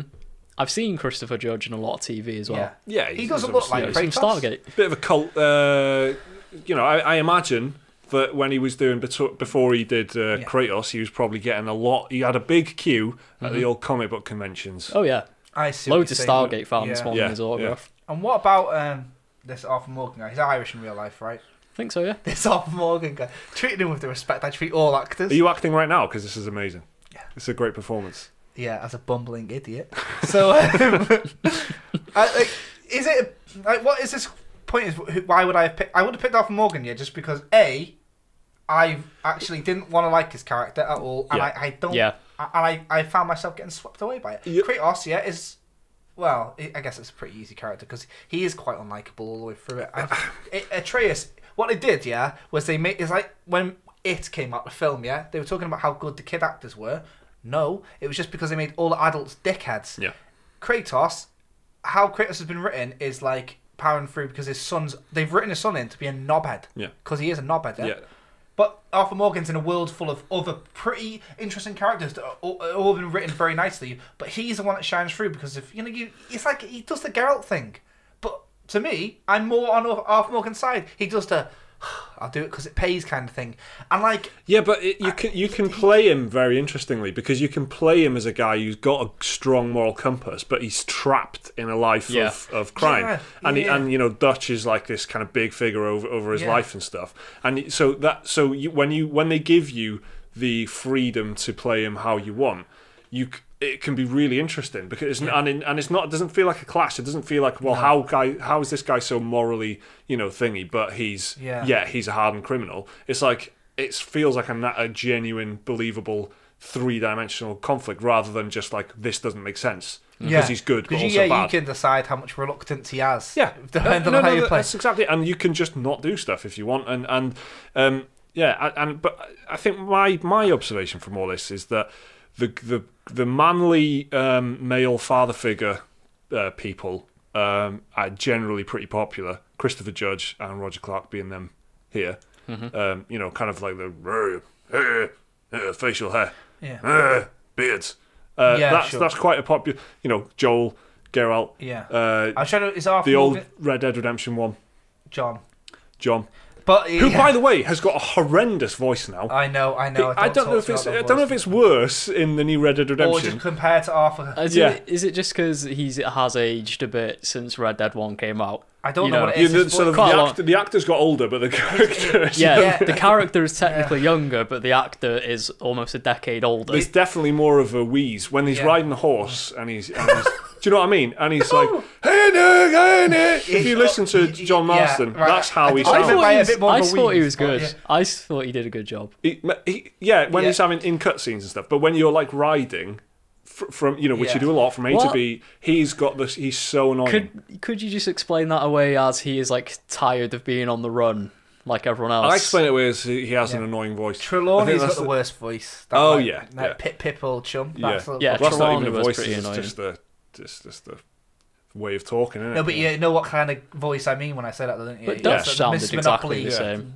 I've seen Christopher Judge in a lot of TV as well. Yeah, he doesn't look like Kratos. Stargate. Bit of a cult. I imagine that when he was doing before he did Kratos, he was probably getting a lot. He had a big queue at the old comic book conventions. Oh yeah, I see. Loads of Stargate fans wanting his autograph. And what about this Arthur Morgan guy? He's Irish in real life, right? I think so, yeah. This Arthur Morgan guy. Treating him with the respect I treat all actors. Are you acting right now? Because this is amazing. Yeah. It's a great performance. Yeah, as a bumbling idiot. So, is it what is this point? Is why would I have picked? I would have picked Arthur Morgan, just because I actually didn't want to like his character at all, and I don't. Yeah. And I found myself getting swept away by it. Kratos, is. Well, I guess it's a pretty easy character because he is quite unlikable all the way through it. Atreus, what they did, was they made it's like when It came out the film, they were talking about how good the kid actors were. No, it was just because they made all the adults dickheads. Yeah. Kratos, how Kratos has been written is like powering through because they've written his son in to be a knobhead. Yeah. Because he is a knobhead. Yeah. But Arthur Morgan's in a world full of other pretty interesting characters that are all been written very nicely. But he's the one that shines through because it's like he does the Geralt thing. But to me, I'm more on Arthur Morgan's side. He does the I'll do it because it pays kind of thing. And but you can play him very interestingly because you can play him as a guy who's got a strong moral compass, but he's trapped in a life of crime. And Dutch is like this kind of big figure over his life and stuff. And when they give you the freedom to play him how you want, it can be really interesting because it's not. It doesn't feel like a clash. It doesn't feel like how is this guy so morally thingy, but he's he's a hardened criminal. It's like it feels like a genuine, believable 3-dimensional conflict rather than just like this doesn't make sense because he's good but also bad. You can decide how much reluctance he has. Yeah, depending on how you play. That's exactly, and you can just not do stuff if you want, but I think my observation from all this is that the manly male father figure people are generally pretty popular. Christopher Judge and Roger Clark being them here. Mm-hmm. Kind of like the facial hair, beards. That's quite a popular. Joel, Geralt. Yeah. I'm trying to. Is Arthur the Morgan... old Red Dead Redemption one? John. But who, by the way, has got a horrendous voice now. I know. I don't know if it's worse in the new Red Dead Redemption. Or just compared to Arthur. Is it just because he has aged a bit since Red Dead 1 came out? I don't know what it is. The actor's got older, but the character is the character is technically younger, but the actor is almost a decade older. It's definitely more of a wheeze when he's riding the horse and he's do you know what I mean? And he's like, hey Nick. If you listen to John Marston, that's how he sounds. I thought he was good. Yeah. I thought he did a good job. When he's having in cutscenes and stuff. But when you're like riding from which you do a lot from A to B, he's got this. He's so annoying. Could you just explain that away as he is like tired of being on the run like everyone else? I explain it away as he has an annoying voice. Trelawney's got the worst voice. Pip old chum. That's not even a voice. Pretty it's annoying. Just the way of talking, isn't it? No, but you know what kind of voice I mean when I say that, don't you? But Dutch sounded exactly the same.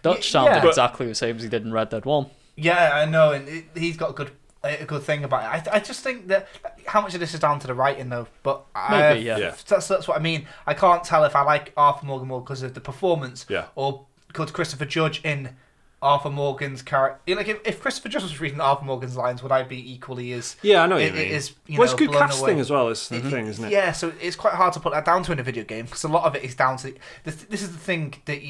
Dutch sounded exactly the same as he did in Red Dead 1. Yeah, I know, and he's got a good thing about it. I just think that how much of this is down to the writing, though. But maybe, that's what I mean. I can't tell if I like Arthur Morgan more because of the performance, or because Christopher Judge in Arthur Morgan's character. Like if Christopher Judge was reading Arthur Morgan's lines, would I be equally as? Yeah, I know what you mean. It's good casting away as well. It's the thing, isn't it? Yeah, so it's quite hard to put that down to in a video game because a lot of it is down to this is the thing that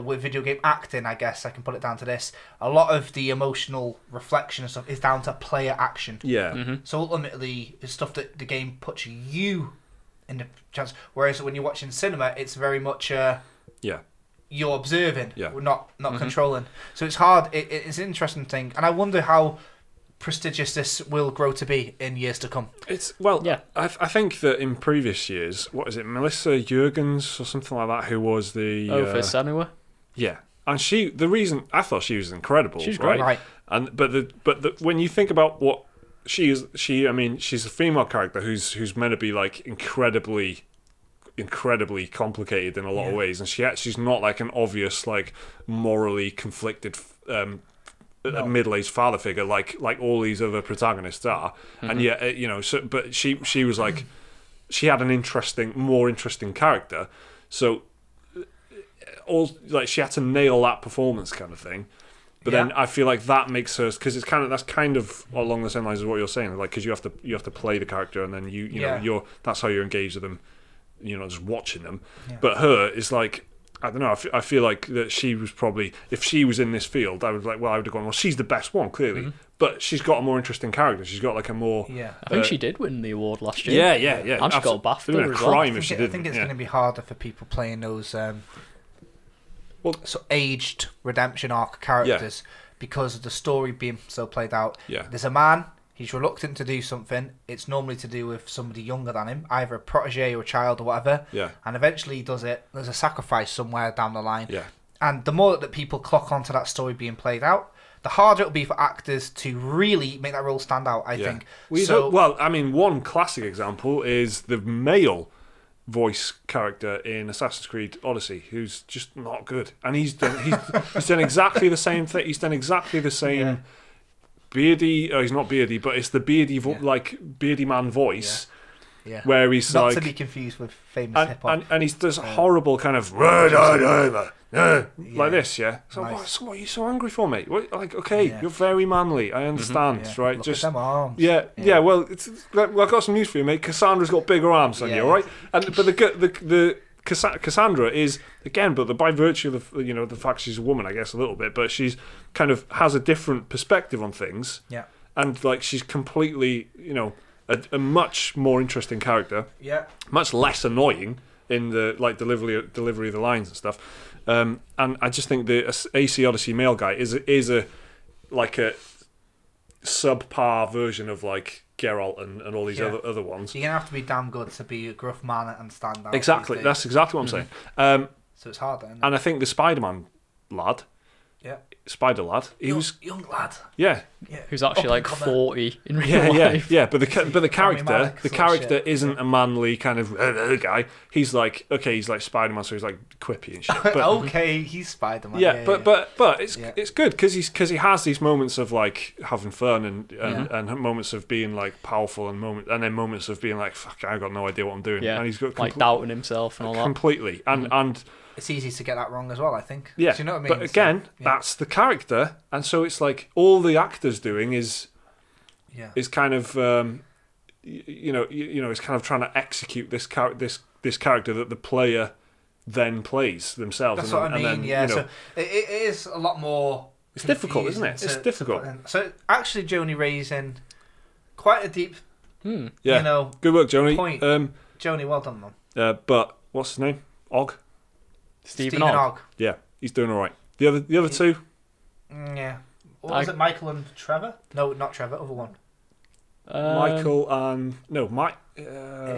with video game acting. I guess I can put it down to this. A lot of the emotional reflection and stuff is down to player action. Yeah. Mm-hmm. So ultimately, it's stuff that the game puts you in the chance. Whereas when you're watching cinema, it's very much you're observing, not controlling. So it's hard. It's an interesting thing, and I wonder how prestigious this will grow to be in years to come. I think that in previous years, what is it, Melissa Jurgens or something like that, who was the for Senua? Yeah, and the reason I thought she was incredible. She's great, right? And but when you think about what she's a female character who's meant to be like incredibly complicated in a lot of ways, and she's not like an obvious like morally conflicted middle-aged father figure like all these other protagonists are. And yet but she was like she had an more interesting character, so she had to nail that performance kind of thing. But then I feel like that makes her, because that's kind of along the same lines as what you're saying, like because you have to play the character, and then you that's how you're engaged with them. Just watching them. Yeah. But her is like, I don't know, I feel like that she was probably, if she was in this field, I would have gone, well, she's the best one, clearly. Mm-hmm. But she's got a more interesting character. She's got like a more... Yeah. I think she did win the award last year. Yeah. And she got a BAFTA as well. I think it's going to be harder for people playing those aged redemption arc characters because of the story being so played out. Yeah. There's a man... He's reluctant to do something. It's normally to do with somebody younger than him, either a protege or a child or whatever. Yeah. And eventually he does it. There's a sacrifice somewhere down the line. Yeah. And the more that people clock onto that story being played out, the harder it'll be for actors to really make that role stand out, I think. One classic example is the male voice character in Assassin's Creed Odyssey, who's just not good. And he's done exactly the same thing. He's done exactly the same... Yeah. Beardy, he's not beardy, but it's the beardy, beardy man voice, where he's not to be confused with famous hip hop, and he's this horrible kind of like this, So nice. what are you so angry for, mate? You're very manly. I understand, right? Look at them arms. Well, I've got some news for you, mate. Cassandra's got bigger arms than you, all right? But the Cassandra is, again, but by virtue of the fact she's a woman, I guess, a little bit, but she's kind of has a different perspective on things. Yeah. and like she's completely, a much more interesting character, Yeah. much less annoying in the like delivery of the lines and stuff. And I just think the AC Odyssey male guy is a subpar version of like Geralt and all these other ones. You're gonna have to be damn good to be a gruff man and stand out. Exactly, that's exactly what I'm saying. So it's hard, isn't it? And I think the Spider-Man lad, Yeah. Spider lad, he was young lad. yeah. Who's actually like Up-and-comer. 40 in real Yeah, life. But the character, Malek the sort of character shit. isn't a manly kind of guy. He's like he's like Spider-Man, so he's like quippy and shit. But, Okay, he's Spider-Man. but it's Yeah. it's good because he has these moments of like having fun and moments of being like powerful and then moments of being like fuck, I got no idea what I'm doing. Yeah, And he's got like doubting himself and all that. completely and It's easy to get that wrong as well, I think. yeah. Do you know what I mean? But again, that's the character, and so it's like all the actor's doing is kind of is kind of trying to execute this character that the player then plays themselves. That's and what I mean. then, Yeah, so it is a lot more. It's difficult, isn't it? It's difficult. So actually, Joni raising quite a deep, Yeah. Good work, Joni. point. Joni, well done, man. But what's his name? Og. Stephen Ogg. Yeah, he's doing all right. The other two. Yeah. What was it? Michael and Trevor? No, not Trevor. Other one. Michael and Mike. It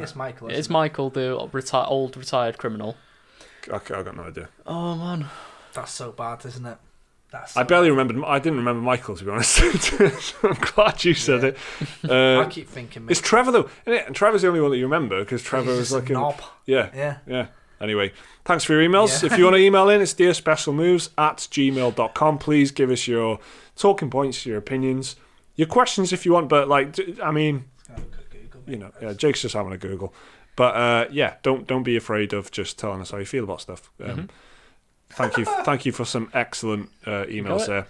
is Michael. It's Michael, the old retired criminal. I got no idea. Oh man, That's so bad, isn't it? I barely remembered. I didn't remember Michael, to be honest. So I'm glad you said it. I keep thinking. It's Trevor though, isn't it? And Trevor's the only one that you remember because Trevor He's was just like a knob. Yeah. Anyway, thanks for your emails. Yeah. If you want to email in, it's dearspecialmoves@gmail.com. Please give us your talking points, your opinions, your questions if you want. But Jake's just having a Google. But don't be afraid of just telling us how you feel about stuff. Thank you for some excellent emails there.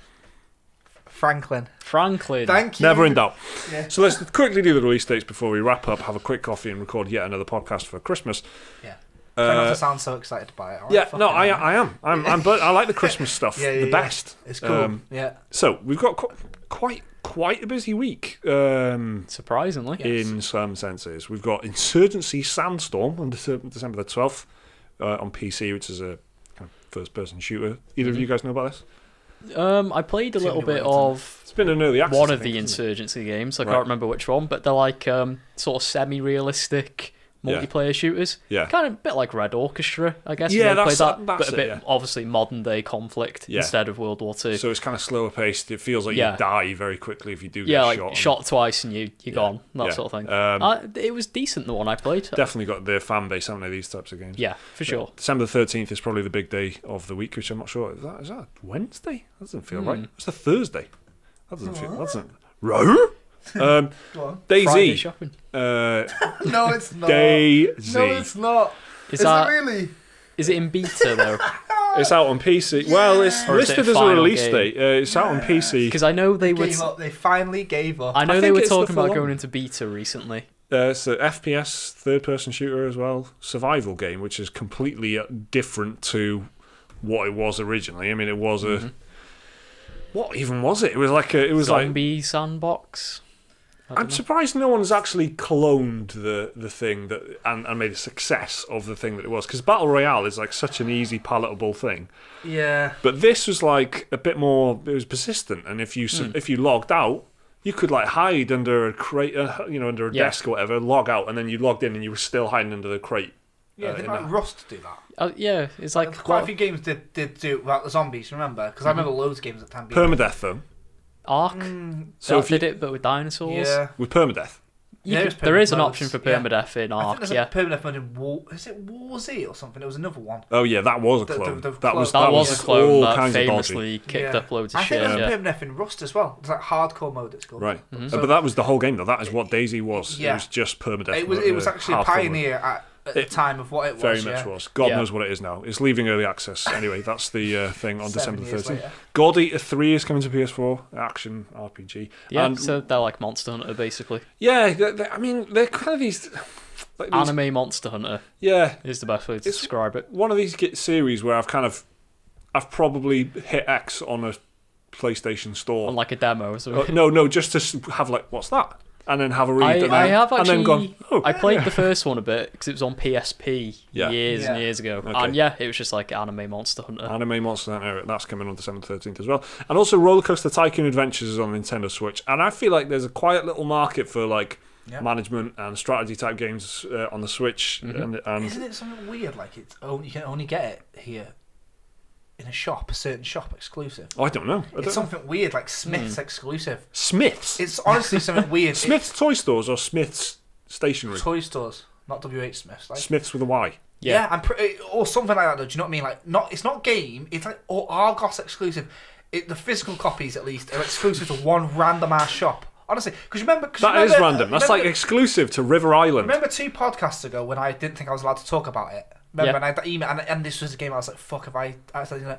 Franklin. Thank you. Never in doubt. Yeah. So let's quickly do the release dates before we wrap up, have a quick coffee and record yet another podcast for Christmas. Yeah. Try not to sound so excited by it. All right? Yeah, Fucking no, hell. I am. But I like the Christmas stuff the best. It's cool. So we've got quite a busy week. Surprisingly, in some senses, we've got Insurgency Sandstorm on December the 12th on PC, which is a kind of first-person shooter. Either of you guys know about this? I played a little bit of. It's been an early access. One of the Insurgency games. I can't remember which one, but they're like sort of semi-realistic multiplayer shooters. Yeah. Kind of a bit like Red Orchestra, I guess. Yeah, that's that's but a it, bit yeah. obviously modern day conflict instead of World War II. So it's kind of slower paced. It feels like you die very quickly if you do yeah, get like shot. shot twice and you're gone. That sort of thing. It was decent, the one I played. Definitely got their fan base, haven't they, these types of games? Yeah, for sure. December the 13th is probably the big day of the week, which I'm not sure. Is that Wednesday? That doesn't feel right. It's a Thursday. That doesn't feel... That doesn't... Go on. Friday DayZ. shopping. No, it's not. DayZ. No, it's not. Is it really? Is it in beta though? It's out on PC. Well, it's Or is it listed as a final release game? date. It's out on PC. Because I know they were. Gave up. They finally gave up. I know I they think were it's the talking about full-on. going into beta recently. It's an FPS third-person shooter as well, survival game, which is completely different to what it was originally. I mean, it was a what even was it? It was like Zombie sandbox. I'm surprised no one's actually cloned the thing that and made a success of the thing that it was, because Battle Royale is like such an easy, palatable thing. Yeah. But this was like a bit more. It was persistent, and if you logged out, you could like hide under a crate, under a desk or whatever, log out, and then you logged in and you were still hiding under the crate. Yeah, didn't like Rust do that? Yeah, it's like Quite a few games did do about the zombies, remember? Because I remember loads of games at the time. Permadeath though. Ark. So if did it, but with dinosaurs. Yeah. With permadeath. There is an modes, option for permadeath in I think Ark. there's a permadeath mode in War. Is it War Z or something? It was another one. Oh yeah, that was a The- clone. the that was That was a clone all that kinds of famously dodgy. kicked up loads of I shit. think there's Yeah. a permadeath in Rust as well. It's like hardcore mode. It's called. Right, So- but that was the whole game though. That is what DayZ was. Yeah. It was just permadeath. It was actually a hardcore pioneer at the It time of what it was. Very much yeah. was. God Yeah. knows what it is now. It's leaving early access. Anyway, that's the thing on 7 December years 13th. later. God Eater 3 is coming to PS4. Action RPG. Yeah, And so they're like Monster Hunter, basically. yeah, I mean, they're kind of these... Like these Anime Monster Hunter yeah, is the best way to It's- describe it. one of these series where I've probably hit X on a PlayStation Store. On like a demo or something. No, just to have like, what's that? And then have a read. I have actually. And then gone, I played the first one a bit because it was on PSP years and years ago. Okay. And yeah, it was just like Anime Monster Hunter. Anime Monster Hunter, that's coming on December 13th as well. And also Roller Coaster Tycoon Adventures is on Nintendo Switch. And I feel like there's a quiet little market for like management and strategy type games on the Switch. And isn't it something weird? Like you can only get it here in a certain shop exclusive. I don't know. It's something weird, like Smith's exclusive. Smith's? It's honestly something weird. Smith's toy stores or Smith's stationery? Toy stores, not WH Smith's. Like. Smith's with a Y. Yeah, I'm or something like that. Though, do you know what I mean? Like, it's not game. It's like Argos exclusive. The physical copies, at least, are exclusive to one random ass shop. Honestly, because remember, that is random. That's like exclusive to River Island. Remember 2 podcasts ago when I didn't think I was allowed to talk about it. Remember, and I had that email, and this was a game I was like, "Fuck!" If I said, you know,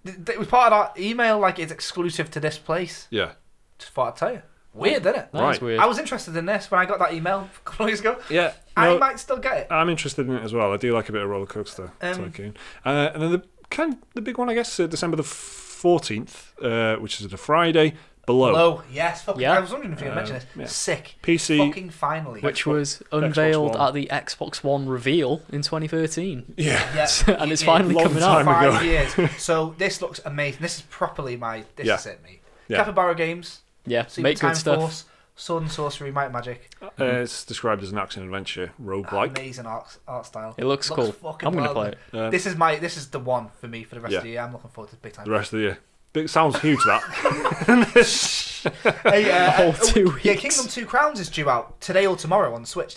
it was part of that email. Like, it's exclusive to this place. Yeah. Just thought I'd tell you. Weird, isn't it? That's weird. I was interested in this when I got that email a couple of years ago. Yeah. I might still get it. I'm interested in it as well. I do like a bit of Roller Coaster Tycoon. And then the big one, I guess, December the 14th, which is a Friday. Below. Yes. I was wondering if you could mention this. Yeah. Sick. PC. Fucking finally. Which was unveiled at the Xbox One reveal in 2013. Yeah. And it's finally coming time out. 5 years. So this looks amazing. This is properly this is it, mate. Capybara Games. Yeah, Super make Time good stuff. Force, Sword and Sorcery, Might and Magic. It's described as an action-adventure roguelike. Amazing art style. It looks cool. I'm going to play it. This is the one for me for the rest of the year. I'm looking forward to big time. The rest of the year. It sounds huge, that. Whole 2 weeks. Yeah, Kingdom 2 Crowns is due out today or tomorrow on Switch.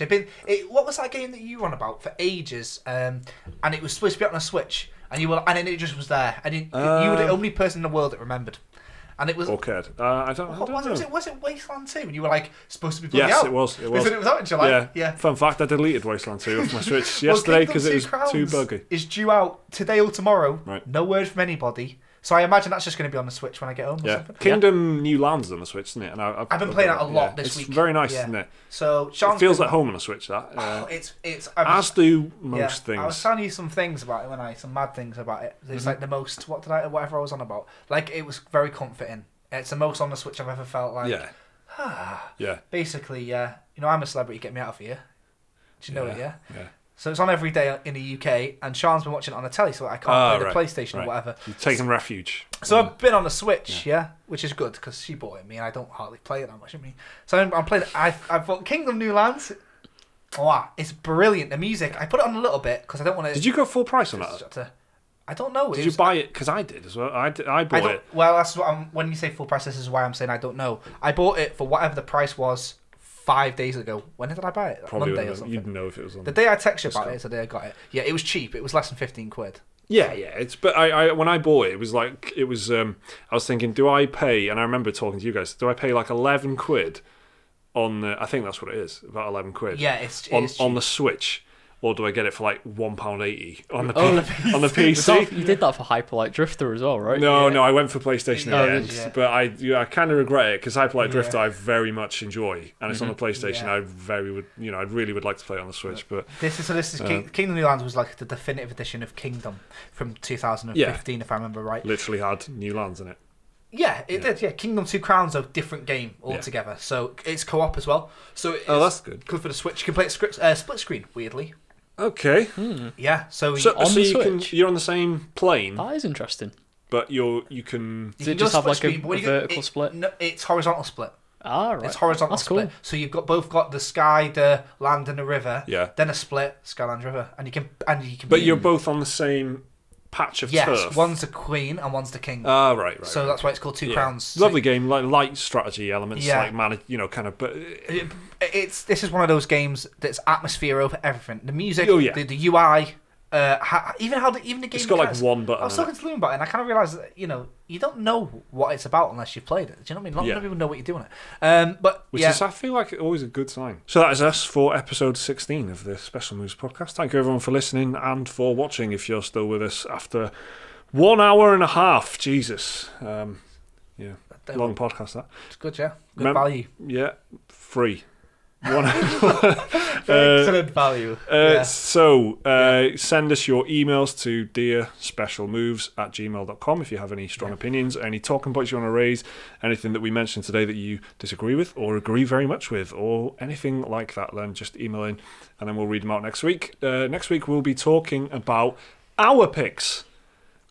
What was that game that you were on about for ages? And it was supposed to be out on a Switch, and then it just was there, and you were the only person in the world that remembered. And it was. Orchid. I don't know. Was it Wasteland 2? And you were like supposed to be playing out. Yes, it was. It was out in July. Yeah. Fun fact: I deleted Wasteland 2 off my Switch yesterday because it was too buggy. It's due out today or tomorrow. Right. No word from anybody. So I imagine that's just going to be on the Switch when I get home. Or something. Kingdom New Lands on the Switch, isn't it? And I've been playing that a lot this week. It's very nice, isn't it? So it feels like home on the Switch. That as do most things. I was telling you some things about it some mad things about it. It's like the most whatever I was on about. Like, it was very comforting. It's the most on the Switch I've ever felt like. Yeah. Basically, I'm a celebrity. Get me out of here. Do you know it? Yeah. Yeah. So it's on every day in the UK, and Sean's been watching it on the telly, so I can't play the PlayStation or whatever. You've taken refuge. So I've been on the Switch, which is good because she bought it me, and I don't hardly play it that much. So I'm playing. I've bought Kingdom New Lands. Oh, it's brilliant. The music. I put it on a little bit because I don't want to. Did you go full price on that? I don't know. Did you buy it? Because I did as well. I bought it. Well, that's what when you say full price, this is why I'm saying I don't know. I bought it for whatever the price was 5 days ago. When did I buy it? Probably Monday or something. You'd know if it was on. The day I texted you about it is the day I got it. Yeah, it was cheap. It was less than 15 quid. Yeah. But I when I bought it, it was like I was thinking, do I pay? And I remember talking to you guys. Do I pay like 11 quid on? I think that's what it is. About 11 quid. Yeah, it's on the Switch. Or do I get it for like £1.80 on the PC? You did that for Hyperlight Drifter as well, right? No, I went for PlayStation in the end. But I kind of regret it because Hyperlight Drifter I very much enjoy, and it's on the PlayStation. I really would like to play it on the Switch. But this is Kingdom New Lands was like the definitive edition of Kingdom from 2015, if I remember right. Literally had New Lands in it. Yeah, it did. Yeah, Kingdom 2 Crowns, a different game altogether. So it's co-op as well. So that's good. Good for the Switch. You can play it split screen. Weirdly. Okay. Yeah. So on the Switch, you're on the same plane. That is interesting. But you can. Does it just have like a vertical split? No, it's horizontal split. Ah, right. It's horizontal split. Cool. So you've both got the sky, the land, and the river. Yeah. Then a split sky, land, river, and you can. But you're both on the same patch of turf. Yes, one's the queen and one's the king. Ah, right. So that's why it's called Two Crowns. Lovely game, like light strategy elements, like kind of. But this is one of those games that's atmosphere over everything. The music, the UI, even the game. It's got like one button. I was talking to Loom about it, and I kind of realised that you don't know what it's about unless you've played it. Do you know what I mean? Not many people know what you're doing it. Which is, I feel like, always a good sign. So that is us for episode 16 of the Special Moves podcast. Thank you everyone for listening and for watching. If you're still with us after 1 hour and a half, Jesus, long podcast that. It's good, yeah. Good value. Yeah, free. Excellent value. So send us your emails to dearspecialmoves@gmail.com if you have any strong opinions, any talking points you want to raise, anything that we mentioned today that you disagree with or agree very much with, or anything like that. Then just email in, and then we'll read them out next week. Next week we'll be talking about our picks.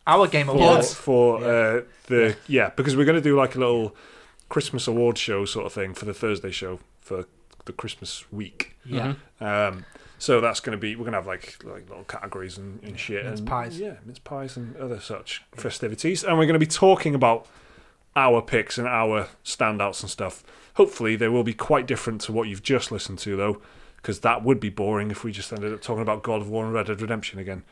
Our Game Awards. Because we're going to do like a little Christmas award show sort of thing for the Thursday show for the Christmas week. Yeah. So that's going to be, we're going to have like little categories and shit. Mince and pies. Yeah, mince pies and other such festivities. And we're going to be talking about our picks and our standouts and stuff. Hopefully they will be quite different to what you've just listened to, though, because that would be boring if we just ended up talking about God of War and Red Dead Redemption again.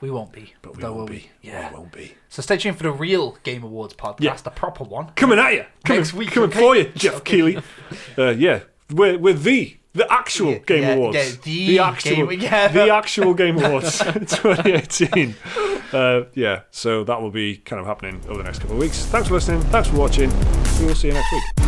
We won't be. But we won't be. Yeah. We won't be. So stay tuned for the real Game Awards podcast, the proper one. Coming at you. Next week. Coming for you, Jeff Keighley. We're the actual Game Awards. Yeah, the actual Game Awards 2018. So that will be kind of happening over the next couple of weeks. Thanks for listening. Thanks for watching. We will see you next week.